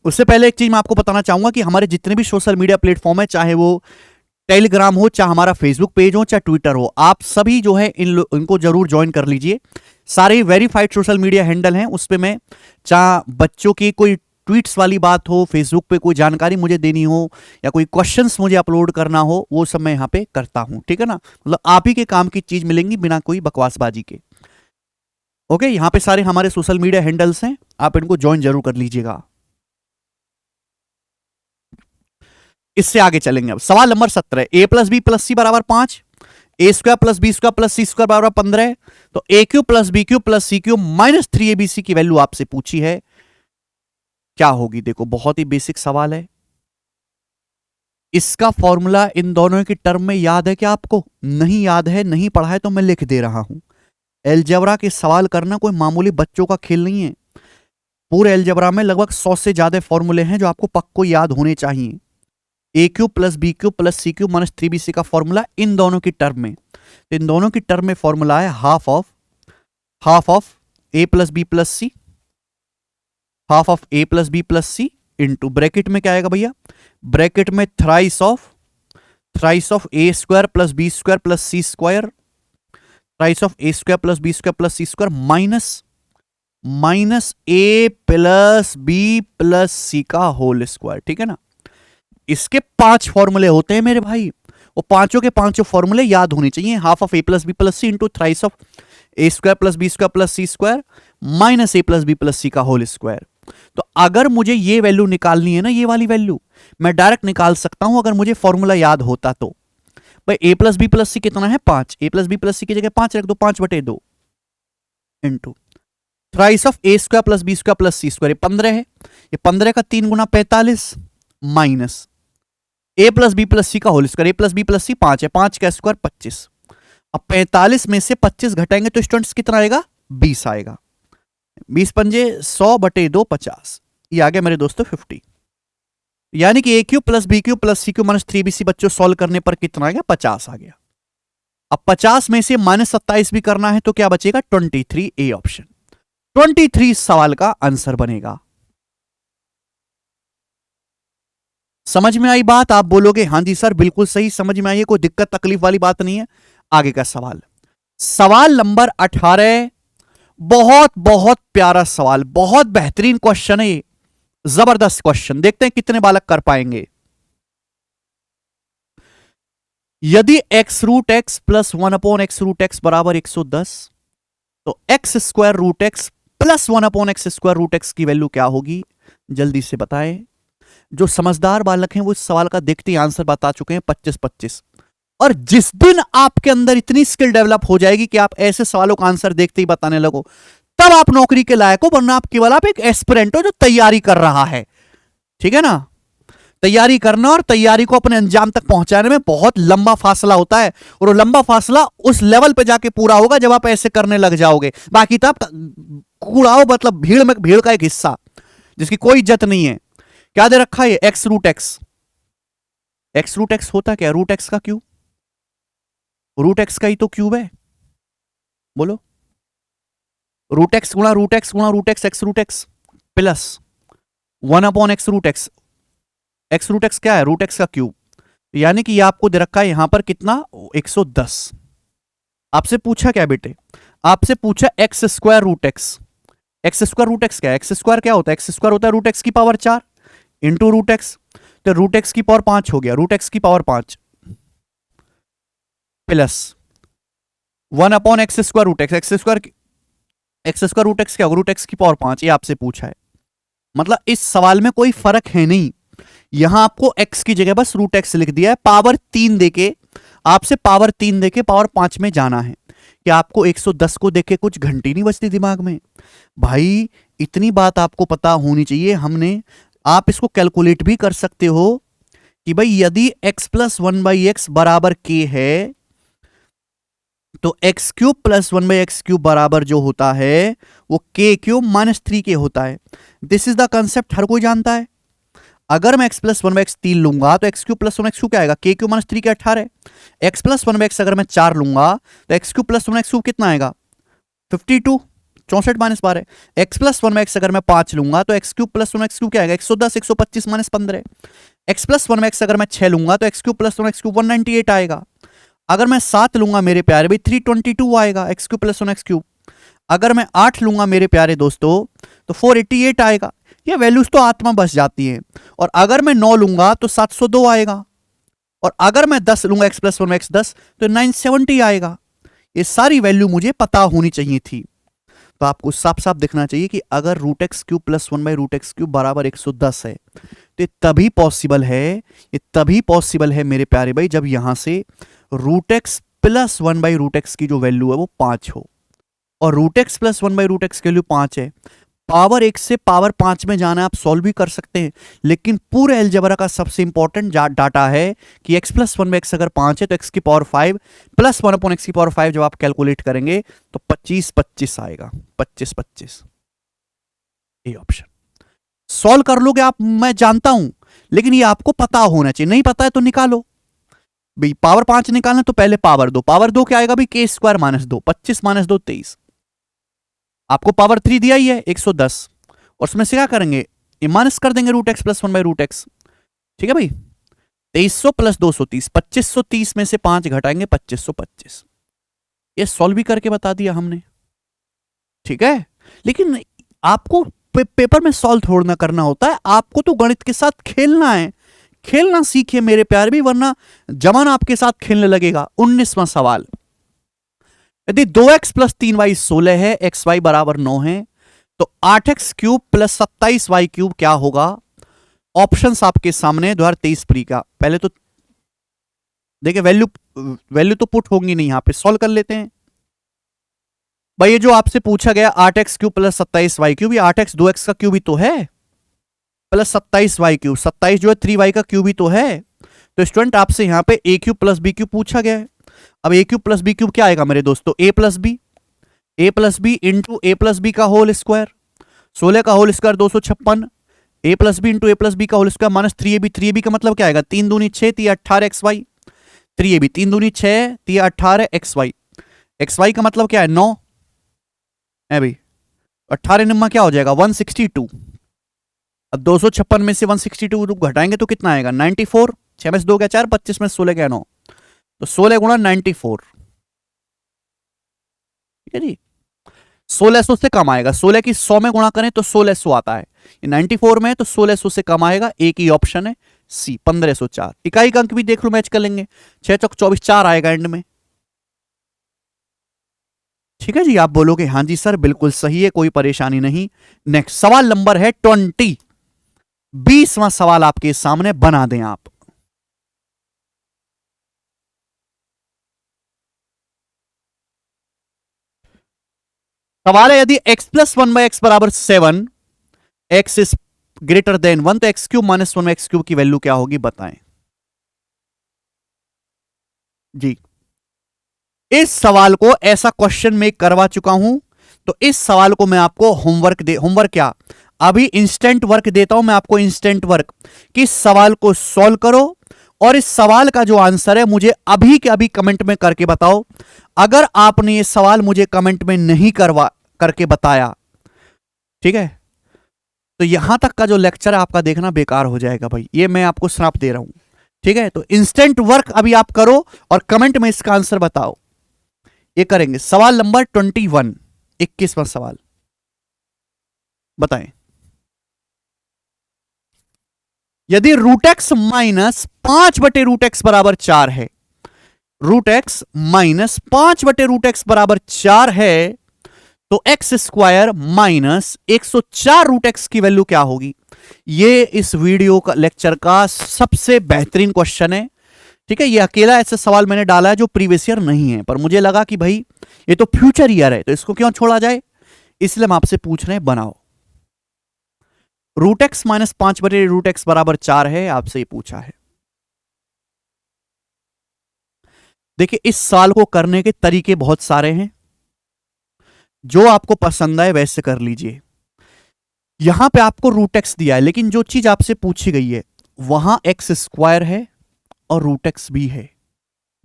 उससे पहले एक चीज मैं आपको बताना चाहूंगा कि हमारे जितने भी सोशल मीडिया प्लेटफॉर्म है, चाहे वो टेलीग्राम हो, चाहे हमारा फेसबुक पेज हो, चाहे ट्विटर हो, आप सभी जो है इनको जरूर ज्वाइन कर लीजिए। सारे वेरीफाइड सोशल मीडिया हैंडल हैं, उस पे मैं चाहे बच्चों की कोई ट्वीट्स वाली बात हो, फेसबुक पे कोई जानकारी मुझे देनी हो, या कोई क्वेश्चंस मुझे अपलोड करना हो, वो सब मैं यहाँ पे करता हूं। ठीक है ना, मतलब आप ही के काम की चीज मिलेंगी बिना कोई बकवासबाजी के। ओके, यहाँ पे सारे हमारे सोशल मीडिया हैंडल्स हैं, आप इनको ज्वाइन जरूर कर लीजिएगा। इससे आगे चलेंगे। अब सवाल नंबर 17, A plus B plus C बराबर 5, A square plus B square plus C square बराबर 15। तो A cube plus B cube plus C cube minus 3abc की वैल्यू आपसे पूछी है, क्या होगी? देखो बहुत ही बेसिक सवाल है। इसका फॉर्मूला इन दोनों की टर्म में याद है क्या आपको? नहीं याद है, नहीं पढ़ा है तो मैं लिख दे रहा हूं। एलजेब्रा के सवाल करना कोई मामूली बच्चों का खेल नहीं है। पूरे एलजेब्रा में लगभग 100 से ज्यादा फॉर्मूले हैं जो आपको पक्को याद होने चाहिए। A cube plus B cube plus C cube minus 3bc का फॉर्मूला इन दोनों की टर्म में, तो इन दोनों की टर्म में फॉर्मूला है half of A plus B plus C, half of A plus B plus C into bracket में क्या आएगा भैया? ब्रैकेट में thrice of A square plus B square plus C square, thrice of A square plus B square plus C square minus A plus B plus C का whole square. ठीक है ना, इसके 5 फॉर्मूले होते हैं मेरे भाई, वो पांचों के पांचों फॉर्मूले याद होने चाहिए। Half of A plus B plus C into thrice of A square plus B square plus C square minus A plus B plus C का होल स्क्वायर। तो अगर मुझे ये वैल्यू निकालनी है ना, ये वाली वैल्यू मैं डायरेक्ट निकाल सकता हूं अगर मुझे फॉर्मूला याद होता तो। भाई A plus B plus C कितना है? 5। A plus B plus C की जगह 5 रख दो, 5/2 into thrice of A square plus B square plus C square, ये 15 है, ये 15 का 3 गुना 45 minus A plus B plus C का whole square, A plus B plus C 5 है, 5 का स्क्वायर 25। अब 45 में से 25 घटाएंगे तो स्टूडेंट्स कितना आएगा? 20 आएगा। 20 पंजे 100/2 50, ये आ गया मेरे दोस्तों 50। यानी कि A cube plus B cube plus C cube minus 3bc बच्चों सॉल्व करने पर कितना आ गया? 50 आ गया। अब 50 में से माइनस 27 भी करना है तो क्या बचेगा? 23, ए ऑप्शन 23 सवाल का आंसर बनेगा। समझ में आई बात? आप बोलोगे हां जी सर बिल्कुल सही समझ में आई है, कोई दिक्कत तकलीफ वाली बात नहीं है। आगे का सवाल, सवाल नंबर 18, बहुत बहुत प्यारा सवाल, बहुत बेहतरीन क्वेश्चन है ये, जबरदस्त क्वेश्चन। देखते हैं कितने बालक कर पाएंगे। यदि X root X plus 1/x root X बराबर 110, तो X square root X plus 1/x square root X की वैल्यू क्या होगी? जल्दी से बताएं। जो समझदार बालक हैं वो इस सवाल का देखते ही आंसर बता चुके हैं 25-25। और जिस दिन आपके अंदर इतनी स्किल डेवलप हो जाएगी कि आप ऐसे सवालों का आंसर देखते ही बताने लगो, तब आप नौकरी के लायक हो, वरना आप केवल आप एक एस्पिरेंट हो जो तैयारी कर रहा है। ठीक है ना, तैयारी करना और तैयारी को अपने अंजाम तक पहुंचाने में बहुत लंबा फासला होता है, और वो लंबा फासला उस लेवल पे जाके पूरा होगा जब आप ऐसे करने लग जाओगे। बाकी तो आप कूड़ाओ, मतलब भीड़ में भीड़ का एक हिस्सा जिसकी कोई इज्जत नहीं है। क्या दे रखा है? X root X. X root X होता क्या? रूट एक्स का क्यूब, रूट एक्स का ही तो क्यूब है। बोलो, रूट एक्स गुणा रूट एक्स गुणा root X, X root X plus 1/x root X. X root X क्या है? रूट एक्स का क्यूब। यानी कि ये आपको दे रखा है यहां पर कितना? 110। आपसे पूछा क्या बेटे? आपसे पूछा X square root X. X square root X क्या है? एक्स स्क्वायर क्या होता है? एक्स स्क्वायर होता है रूट एक्स की पावर 4 इंटू रूट एक्स, तो रूट एक्स की पावर 5 हो गया, रूट एक्स की power 5 plus 1/x square root X. X square root X क्या होगा? रूट एक्स की पावर 5। ये आपसे पूछा है, मतलब इस सवाल में कोई फर्क है नहीं। यहां आपको x की जगह बस रूट एक्स लिख दिया है, पावर 3 देके आपसे पावर 3 देके पावर 5 में जाना है। कि आपको 110 को देके कुछ घंटी नहीं बचती दिमाग में भाई? इतनी बात आपको पता होनी चाहिए। हमने, आप इसको कैलकुलेट भी कर सकते हो कि भाई यदि x प्लस 1/x बराबर k है, तो x cube plus 1/x cube बराबर जो होता है वो k क्यूब माइनस 3k होता है। दिस इज द कंसेप्ट, हर कोई जानता है। अगर मैं x प्लस 1/x 3 लूंगा तो x cube plus 1x cube क्या आएगा? k cube minus 3k 18। x plus 1/x अगर मैं 4 लूंगा तो x cube plus 1x cube कितना आएगा? 52। 64 माइनस 12, एक्स प्लस 1 में एक्स अगर मैं 5 लूंगा तो x cube plus 1 x cube क्या आएगा 110, 125 माइनस 15, एक्स प्लस 1 में एक्स अगर मैं 6 लूंगा तो x cube plus 1 x cube 198 आएगा। अगर मैं 7 लूंगा मेरे प्यारे भाई 322 आएगा x cube plus 1 x cube. अगर मैं 8 लूंगा मेरे प्यारे दोस्तों तो 488 आएगा। ये वैल्यूज तो आत्मा बस जाती है। और अगर मैं 9 लूंगा तो 702 आएगा। और अगर मैं 10 लूंगा एक्स प्लस 1 में एक्स 10 तो 970 आएगा। ये सारी वैल्यू मुझे पता होनी चाहिए थी। तो आपको साफ साफ दिखना चाहिए कि अगर root X cube plus 1 by root X cube बराबर 110 है तो ये तभी पॉसिबल है मेरे प्यारे भाई जब यहां से root X plus 1 by root X की जो वैल्यू है वो 5 हो। और root X plus 1 by root X की वैल्यू 5 है। पावर 1 से पावर 5 में जाना आप सॉल्व भी कर सकते हैं, लेकिन पूरे अलजेब्रा का सबसे इंपॉर्टेंट डाटा है कि x प्लस 1 में x अगर 5 है तो x की पावर 5 प्लस 1 अपॉन x की पावर 5 जब आप कैलकुलेट करेंगे तो 25 25 आएगा। 25 25 ये ऑप्शन सॉल्व कर लोगे आप, मैं जानता हूं, लेकिन ये आपको पता होना चाहिए। नहीं पता है तो निकालो भाई। पावर 5 निकालना तो पहले पावर 2, पावर 2 क्या आएगा भाई के स्क्वायर माइनस 2, 25 माइनस 2 23। आपको पावर 3 दिया ही है 110, और उसमें से क्या करेंगे ये माइनस कर देंगे root X plus 1 by root X. ठीक है भाई 2300 प्लस 230, 2530 में से 5 घटाएंगे 2525। ये सॉल्व भी करके बता दिया हमने। ठीक है, लेकिन आपको पेपर में सॉल्व थोड़ा ना करना होता है, आपको तो गणित के साथ खेलना है। खेलना सीखिए मेरे प्यारे भी, वरना जमाना आपके साथ खेलने लगेगा। 19वां सवाल, यदि 2x प्लस 3y 16 है, xy बराबर 9 है, तो 8x cube plus 27y cube क्या होगा? ऑप्शंस आपके सामने 2023 प्री का। पहले तो देखिए वैल्यू तो पुट होंगी नहीं, यहां पे सॉल्व कर लेते हैं भाई। ये जो आपसे पूछा गया 8x cube plus 27y cube, ये 8x 2x का क्यूब ही तो है, प्लस 27y क्यूब, 27 जो है 3y का क्यूब ही तो है। तो स्टूडेंट आपसे यहां पे a cube plus b cube पूछा गया है। अब a cube plus B cube क्या आएगा मेरे दोस्तों? a plus B into A plus B का होल स्क्वायर, 16 का whole square 256, a plus B into A plus B का whole square minus 3ab। 3ab का मतलब क्या आएगा? 3 दूनी 6 3 18 xy, 3ab 3 दूनी 6 3 18 xy, xy का मतलब क्या है 9 है भाई। 18 निम्मा क्या हो जाएगा 162। अब 256 में से 162 घटाएंगे तो कितना आएगा 94। 6 में से 2 क्या 4, 25 में 16 क्या 9, तो 16 गुणा 94। ठीक है जी, 1600 से कम आएगा। 16 की 100 में गुणा करें तो 1600 आता है, ये 94 में है तो 1600 से कम आएगा। एक ही ऑप्शन है सी 1504। इकाई का अंक भी देख लो, मैच कर लेंगे। 6 चौक 24 4 आएगा एंड में। ठीक है जी, आप बोलोगे हाँ जी सर बिल्कुल सही है, कोई परेशानी नहीं। नेक्स्ट सवाल नंबर है 20, 20वां सवाल आपके सामने, बना दें आप। सवाल है यदि x प्लस 1 बाई एक्स बराबर 7, x इज ग्रेटर देन 1, तो x cube minus 1 x cube की वैल्यू क्या होगी बताएं जी। इस सवाल को ऐसा क्वेश्चन में करवा चुका हूं, तो इस सवाल को मैं आपको होमवर्क क्या अभी इंस्टेंट वर्क देता हूं मैं आपको, इंस्टेंट वर्क कि इस सवाल को सॉल्व करो और इस सवाल का जो आंसर है मुझे अभी के अभी कमेंट में करके बताओ। अगर आपने ये सवाल मुझे कमेंट में नहीं करके बताया, ठीक है, तो यहां तक का जो लेक्चर है आपका देखना बेकार हो जाएगा भाई, ये मैं आपको श्राप दे रहा हूं। ठीक है, तो इंस्टेंट वर्क अभी आप करो और कमेंट में इसका आंसर बताओ। ये करेंगे। सवाल नंबर 21, 21वां सवाल बताएं। यदि रूट एक्स माइनस 5 बटे रूट एक्स बराबर 4 है, रूट एक्स माइनस 5 बटे रूट एक्स बराबर 4 है, तो X square minus 104 root X की वैल्यू क्या होगी? ये इस वीडियो का लेक्चर का सबसे बेहतरीन क्वेश्चन है। ठीक है, ये अकेला ऐसा सवाल मैंने डाला है जो प्रीवियस ईयर नहीं है, पर मुझे लगा कि भाई ये तो फ्यूचर ईयर है तो इसको क्यों छोड़ा जाए, इसलिए हम आपसे पूछ रहे हैं बनाओ। रूट एक्स माइनस 5 बटे रूट एक्स बराबर 4 है, आपसे ये पूछा है। देखिए इस सवाल को करने के तरीके बहुत सारे हैं, जो आपको पसंद आए वैसे कर लीजिए। यहां पे आपको रूट एक्स दिया है, लेकिन जो चीज आपसे पूछी गई है वहां एक्स स्क्वायर है और रूट एक्स भी है,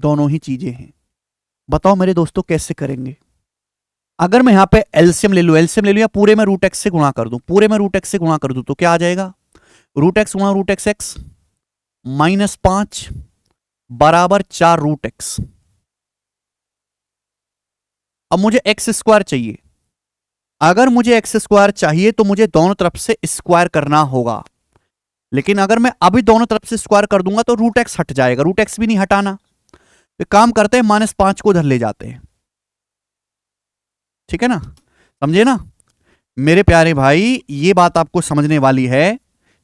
दोनों ही चीजें हैं। बताओ मेरे दोस्तों कैसे करेंगे? अगर मैं यहां पे एलसीएम ले लूं या पूरे में रूट एक्स से गुणा कर दूं, तो क्या आ जाएगा? रूट एक्स गुणा रूट एक्स एक्स -5 बराबर 4 रूट एक्स। अब मुझे एक्स स्क्वायर चाहिए। अगर मुझे एक्स स्क्वायर चाहिए तो मुझे दोनों तरफ से स्क्वायर करना होगा, लेकिन अगर मैं अभी दोनों तरफ से स्क्वायर कर दूंगा तो रूट एक्स हट जाएगा, रूट एक्स भी नहीं हटाना। तो काम करते हैं, -5 को उधर ले जाते हैं, ठीक है ना, समझे ना मेरे प्यारे भाई, ये बात आपको समझने वाली है।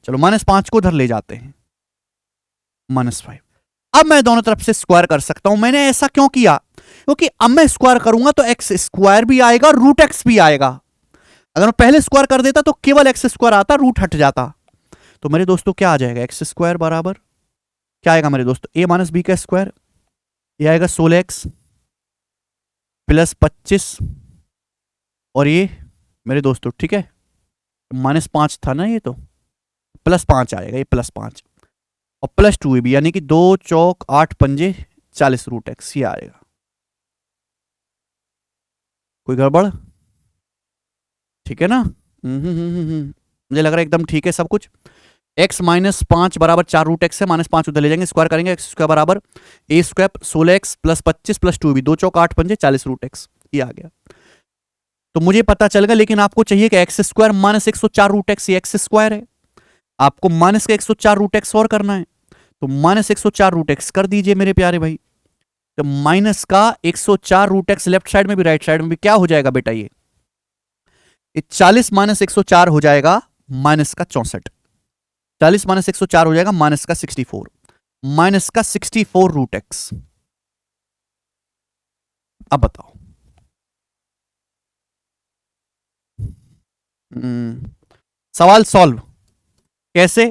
चलो -5 को उधर ले जाते हैं, -5। अब मैं दोनों तरफ से स्क्वायर कर सकता हूं। मैंने ऐसा क्यों किया? क्योंकि अब मैं स्क्वायर करूंगा तो एक्स स्क्वायर भी आएगा, रूट एक्स भी आएगा। अगर मैं पहले स्क्वायर कर देता तो केवल एक्स स्क्वायर आता, रूट हट जाता। तो मेरे दोस्तों क्या आ जाएगा? एक्स स्क्वायर बराबर क्या आएगा मेरे दोस्तों? ए माइनस बी का स्क्वायर, ये आएगा 16x प्लस 25, और ये मेरे दोस्तों ठीक है -5 था ना, ये तो +5 आएगा, ये +5 और +2 भी, यानी कि 2 चौक 8 पंजे 40 रूट एक्स, ये आएगा। कोई गड़बड़? ठीक है ना? मुझे लग रहा है एकदम ठीक है सब कुछ। x -5 बराबर 4 रूट एक्स है, -5 उधर ले जाएंगे, स्क्वायर करेंगे, एक्स स्क्वायर बराबर ए स्क्वायर 16x प्लस 25 प्लस 2 भी, 2 चौक 8 पंजे 40 रूट एक्स, ये आ गया। तो मुझे पता चल गया, लेकिन आपको चाहिए कि एक्स स्क्वायर -104 रूट एक्स, ये एक्स स्क्वायर है, आपको माइनस का 104 रूट एक्स और करना है, तो -104 रूट एक्स कर दीजिए मेरे प्यारे भाई। तो माइनस का 104 रूट एक्स लेफ्ट साइड में भी राइट साइड में भी क्या हो जाएगा बेटा? ये 40 - 104 हो जाएगा माइनस का 64, 40 - 104 हो जाएगा माइनस का 64, माइनस का 64 रूट एक्स। अब बताओ, सवाल सॉल्व कैसे?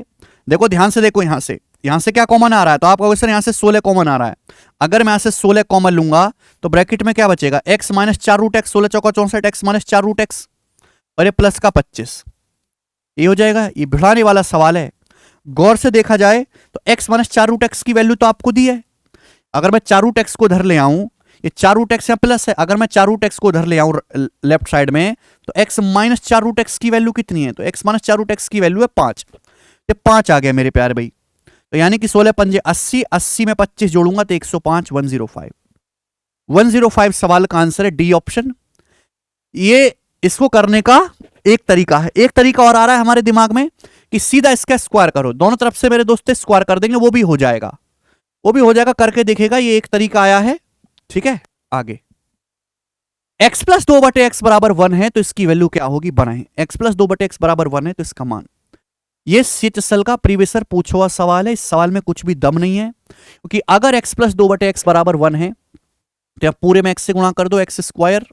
देखो ध्यान से देखो, यहां से क्या कॉमन आ रहा है, तो आप कहोगे सर यहां से 16 कॉमन आ रहा है। अगर मैं यहां से 16 कॉमन लूंगा तो ब्रैकेट में क्या बचेगा? x -4 रूट एक्स, 16 चौका 64, x -4 रूट एक्स, और ये प्लस का 25, ये हो जाएगा। ये भिड़ाने वाला सवाल है, गौर से देखा जाए तो x -4 रूट एक्स की वैल्यू तो आपको दी है। अगर मैं 4 रूट एक्स को उधर ले आऊं, ये 4 रूट एक्स या प्लस है, अगर मैं 4 रूट एक्स को उधर ले आऊं लेफ्ट साइड में, तो x -4 रूट एक्स की वैल्यू कितनी है? तो x -4 रूट एक्स की वैल्यू है 5, ये 5 आ गया मेरे प्यारे भाई। तो यानी कि 16 पंजे 80, 80 में 25 जोड़ूंगा तो 105, 105, 105 सवाल का आंसर है डी ऑप्शन। ये इसको करने का एक तरीका है, एक तरीका और आ रहा है हमारे दिमाग में कि सीधा इसका स्क्वायर करो, दोनों तरफ से मेरे दोस्त स्क्वायर कर देंगे, वो भी हो जाएगा, वो भी हो जाएगा, करके देखेगा, ये एक तरीका आया है। ठीक है, आगे x प्लस 2/x बराबर 1 है तो इसकी वैल्यू क्या होगी? बनाए, x प्लस 2/x बराबर 1 है तो इसका मान, ये सीएचएसएल का प्रीवियस पूछा हुआ सवाल है, इस सवाल में कुछ भी दम नहीं है, क्योंकि अगर x प्लस 2/x बराबर 1 है तो आप पूरे में x से गुणा कर दो, x स्क्वायर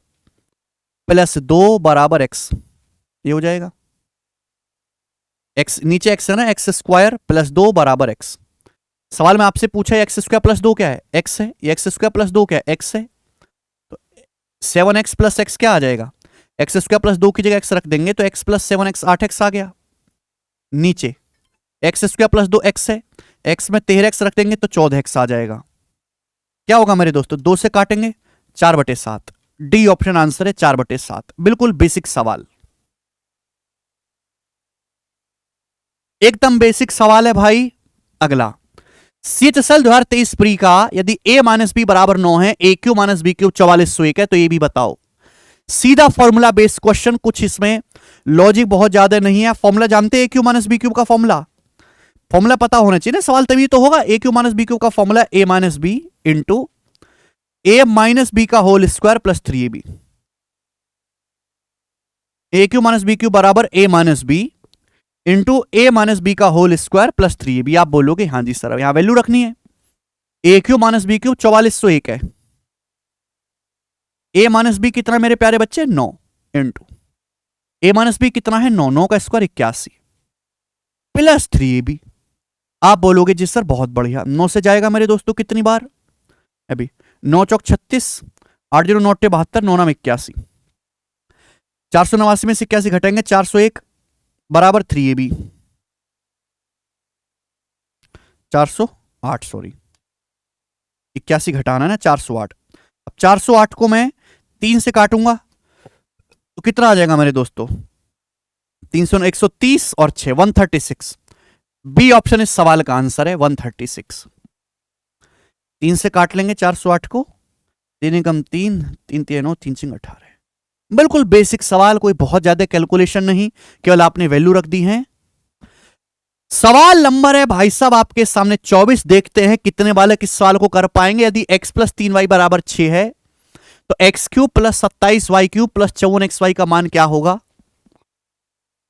प्लस 2 बराबर x, ये हो जाएगा। x नीचे x है ना, x स्क्वायर प्लस 2 बराबर x। सवाल में आपसे पूछा है x स्क्वायर प्लस 2 क्या है? x है, ये x स्क्वायर प्लस 2 क्या है? x है, तो 7x प्लस x क्या आ जाएगा? x स्क्वायर प्लस 2 की जगह x रख देंगे तो x प्लस 7x 8x आ गया। नीचे एक्स स्क्वायर प्लस 2 एक्स है, एक्स में 13x रख देंगे तो 14x आ जाएगा। क्या होगा मेरे दोस्तों? 2 से काटेंगे 4/7, डी ऑप्शन आंसर है 4/7, बिल्कुल बेसिक सवाल, एकदम बेसिक सवाल है भाई। अगला सीएचएसएल 2023 प्री का यदि a माइनस बी बराबर 9 है, A Q minus B Q 4401 है, तो ये भी बताओ। सीधा फॉर्मूला बेस्ड क्वेश्चन, कुछ इसमें लॉजिक बहुत ज्यादा नहीं है। फॉर्मूला जानते हैं, ए क्यू माइनस बी क्यूब का फॉर्मूला पता होना चाहिए ना, सवाल तभी तो होगा। ए क्यू माइनस बी क्यूब का फॉर्मूला ए माइनस बी इंटू ए माइनस बी का होल स्क्वायर प्लस 3ab। ए क्यू माइनस बी क्यूब बराबर ए माइनस बी इंटू ए माइनस बी का होल स्क्वायर प्लस 3ab। आप बोलोगे हाँ जी सर, यहां वैल्यू रखनी है। A Q minus B cube 4401 है, ए माइनस बी कितना मेरे प्यारे बच्चे? 9 इंटू ए माइनस बी कितना है? 9, 9 का स्क्वायर 81 प्लस 3ab। आप बोलोगे जी सर बहुत बढ़िया, 9 से जाएगा मेरे दोस्तों कितनी बार? अभी 9 चौक 36, 8 0 9 72, 9 नाम 81, 489 में से 81 घटाएंगे 401 बराबर 3ab, 408, सॉरी 81 घटाना है ना 408। अब 408 को मैं 3 से काटूंगा तो कितना आ जाएगा मेरे दोस्तों? 300 130 और 6 136। बी ऑप्शन इस सवाल का आंसर है 136। 3 से काट लेंगे 408 को, 3 एकम 3, 3 3 9, 3 सिंग 18। बिल्कुल बेसिक सवाल, कोई बहुत ज्यादा कैलकुलेशन नहीं, केवल आपने वैल्यू रख दी है। सवाल नंबर है भाई साहब आपके सामने 24। देखते हैं कितने वाले किस सवाल को कर पाएंगे। यदि x प्लस 3y बराबर 6 है तो x cube plus 27y cube plus 54xy का मान क्या होगा?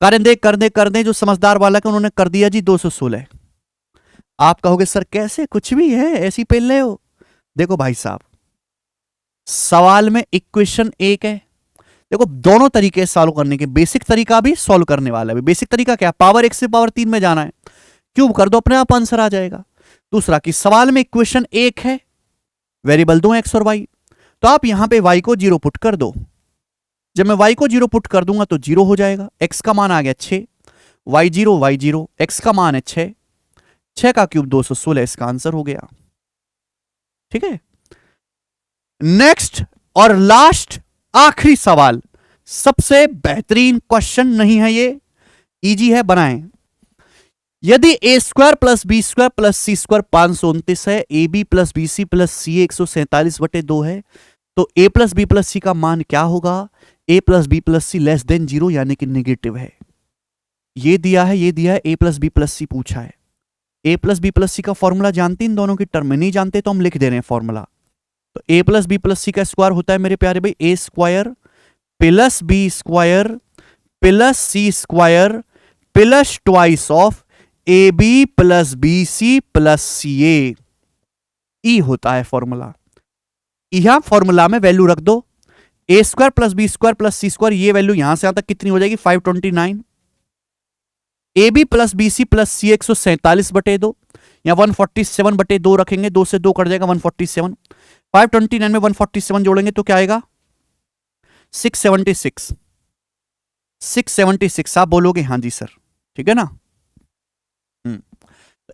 कर दे जो समझदार वाला का उन्होंने कर दिया जी 216। आप कहोगे सर कैसे, कुछ भी है ऐसी पेल रहे हो। देखो भाई साहब, सवाल में इक्वेशन एक है। देखो दोनों तरीके सॉल्व करने के, बेसिक तरीका भी सॉल्व करने वाला भी। बेसिक तरीका क्या, पावर 1 से पावर 3 में जाना है, क्यूब कर दो अपने आप आंसर आ जाएगा। दूसरा कि सवाल में इक्वेशन एक है, वेरिएबल दो एक्स और वाई, तो आप यहां पे वाई को 0 पुट कर दो। जब मैं वाई को 0 पुट कर दूंगा तो 0 हो जाएगा। एक्स का मान आ गया 6, वाई 0, एक्स का मान है 6, 6 का क्यूब 216, इसका आंसर हो गया। ठीक है, नेक्स्ट और लास्ट आखिरी सवाल, सबसे बेहतरीन क्वेश्चन नहीं है ये, इजी है, बनाएं। यदि A square plus B square plus C square 529 है, A B plus B C plus C 147/2 है, तो A plus B plus C का मान क्या होगा? A plus B plus C less than 0 यानी कि नेगेटिव है। ये दिया है, ये दिया है, ए प्लस बी प्लस सी पूछा है। A plus B plus C का फॉर्मूला जानते, इन दोनों की टर्म में नहीं जानते तो हम लिख दे रहे हैं फॉर्मूला। तो A plus B plus C का स्क्वायर होता है मेरे प्यारे भाई A square plus B square plus C square plus twice of A B plus B C plus C A. ई होता है फॉर्मूला। यहां फॉर्मूला में वैल्यू रख दो, A square plus B square plus C square, ये वैल्यू यहां से यहां तक कितनी हो जाएगी? 529। A B plus B C plus C 147/2 या 147/2 रखेंगे, 2 से 2 कट जाएगा 147। 529 में 147 जोड़ेंगे तो क्या आएगा? 676। 676 आप बोलोगे हाँ जी सर, ठीक है ना।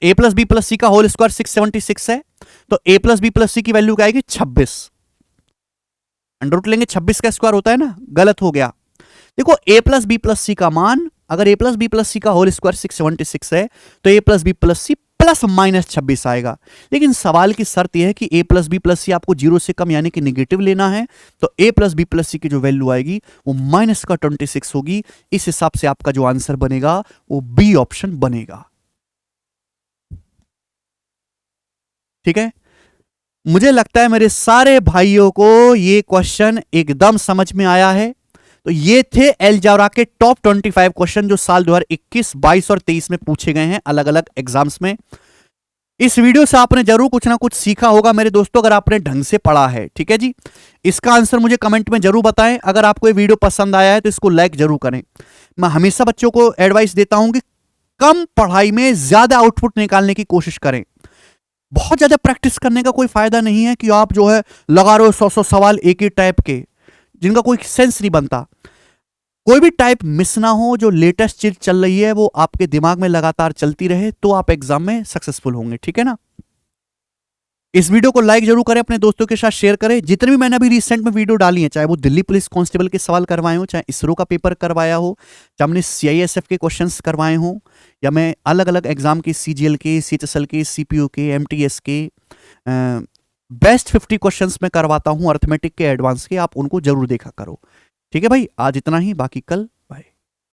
ए प्लस बी प्लस सी का होल स्क्वायर 676 है, तो A plus B plus C की वैल्यू क्या आएगी? 26। अंडर रूट लेंगे, 26 का स्क्वायर होता है ना, गलत हो गया। देखो A plus B plus C का मान, अगर A plus B plus C का होल स्क्वायर 676 है तो A plus B plus C plus minus 26 आएगा। लेकिन सवाल की शर्त यह है कि A plus B plus C आपको 0 से कम यानी कि निगेटिव लेना है, तो A plus B plus C की जो वैल्यू आएगी वो माइनस का 26 होगी। इस हिसाब से आपका जो आंसर बनेगा वो बी ऑप्शन बनेगा। ठीक है, मुझे लगता है मेरे सारे भाइयों को ये क्वेश्चन एकदम समझ में आया है। तो ये थे अलजेब्रा के टॉप 25 क्वेश्चन जो साल 2021, 22 और 23 में पूछे गए हैं अलग अलग एग्जाम्स में। इस वीडियो से आपने जरूर कुछ ना कुछ सीखा होगा मेरे दोस्तों, अगर आपने ढंग से पढ़ा है। ठीक है जी, इसका आंसर मुझे कमेंट में जरूर बताएं। अगर आपको ये वीडियो पसंद आया है तो इसको लाइक जरूर करें। मैं हमेशा बच्चों को एडवाइस देता हूं कि कम पढ़ाई में ज्यादा आउटपुट निकालने की कोशिश करें। बहुत ज्यादा प्रैक्टिस करने का कोई फायदा नहीं है कि आप जो है लगा रहे हो 100 सवाल एक ही टाइप के, जिनका कोई सेंस नहीं बनता। कोई भी टाइप मिस ना हो, जो लेटेस्ट चीज चल रही है वो आपके दिमाग में लगातार चलती रहे, तो आप एग्जाम में सक्सेसफुल होंगे। ठीक है ना। इस वीडियो को लाइक जरूर करें, अपने दोस्तों के साथ शेयर करें। जितने भी मैंने अभी रिसेंट में वीडियो डाली है, चाहे वो दिल्ली पुलिस कांस्टेबल के सवाल करवाए हो, चाहे इसरो का पेपर करवाया हो, चाहे हमने CISF के क्वेश्चंस करवाए हो, या मैं अलग अलग एग्जाम के CGL के, CHSL के, CPO के, MTS के बेस्ट 50 क्वेश्चंस में करवाता हूं, अर्थमेटिक के, एडवांस के, आप उनको जरूर देखा करो। ठीक है भाई, आज इतना ही, बाकी कल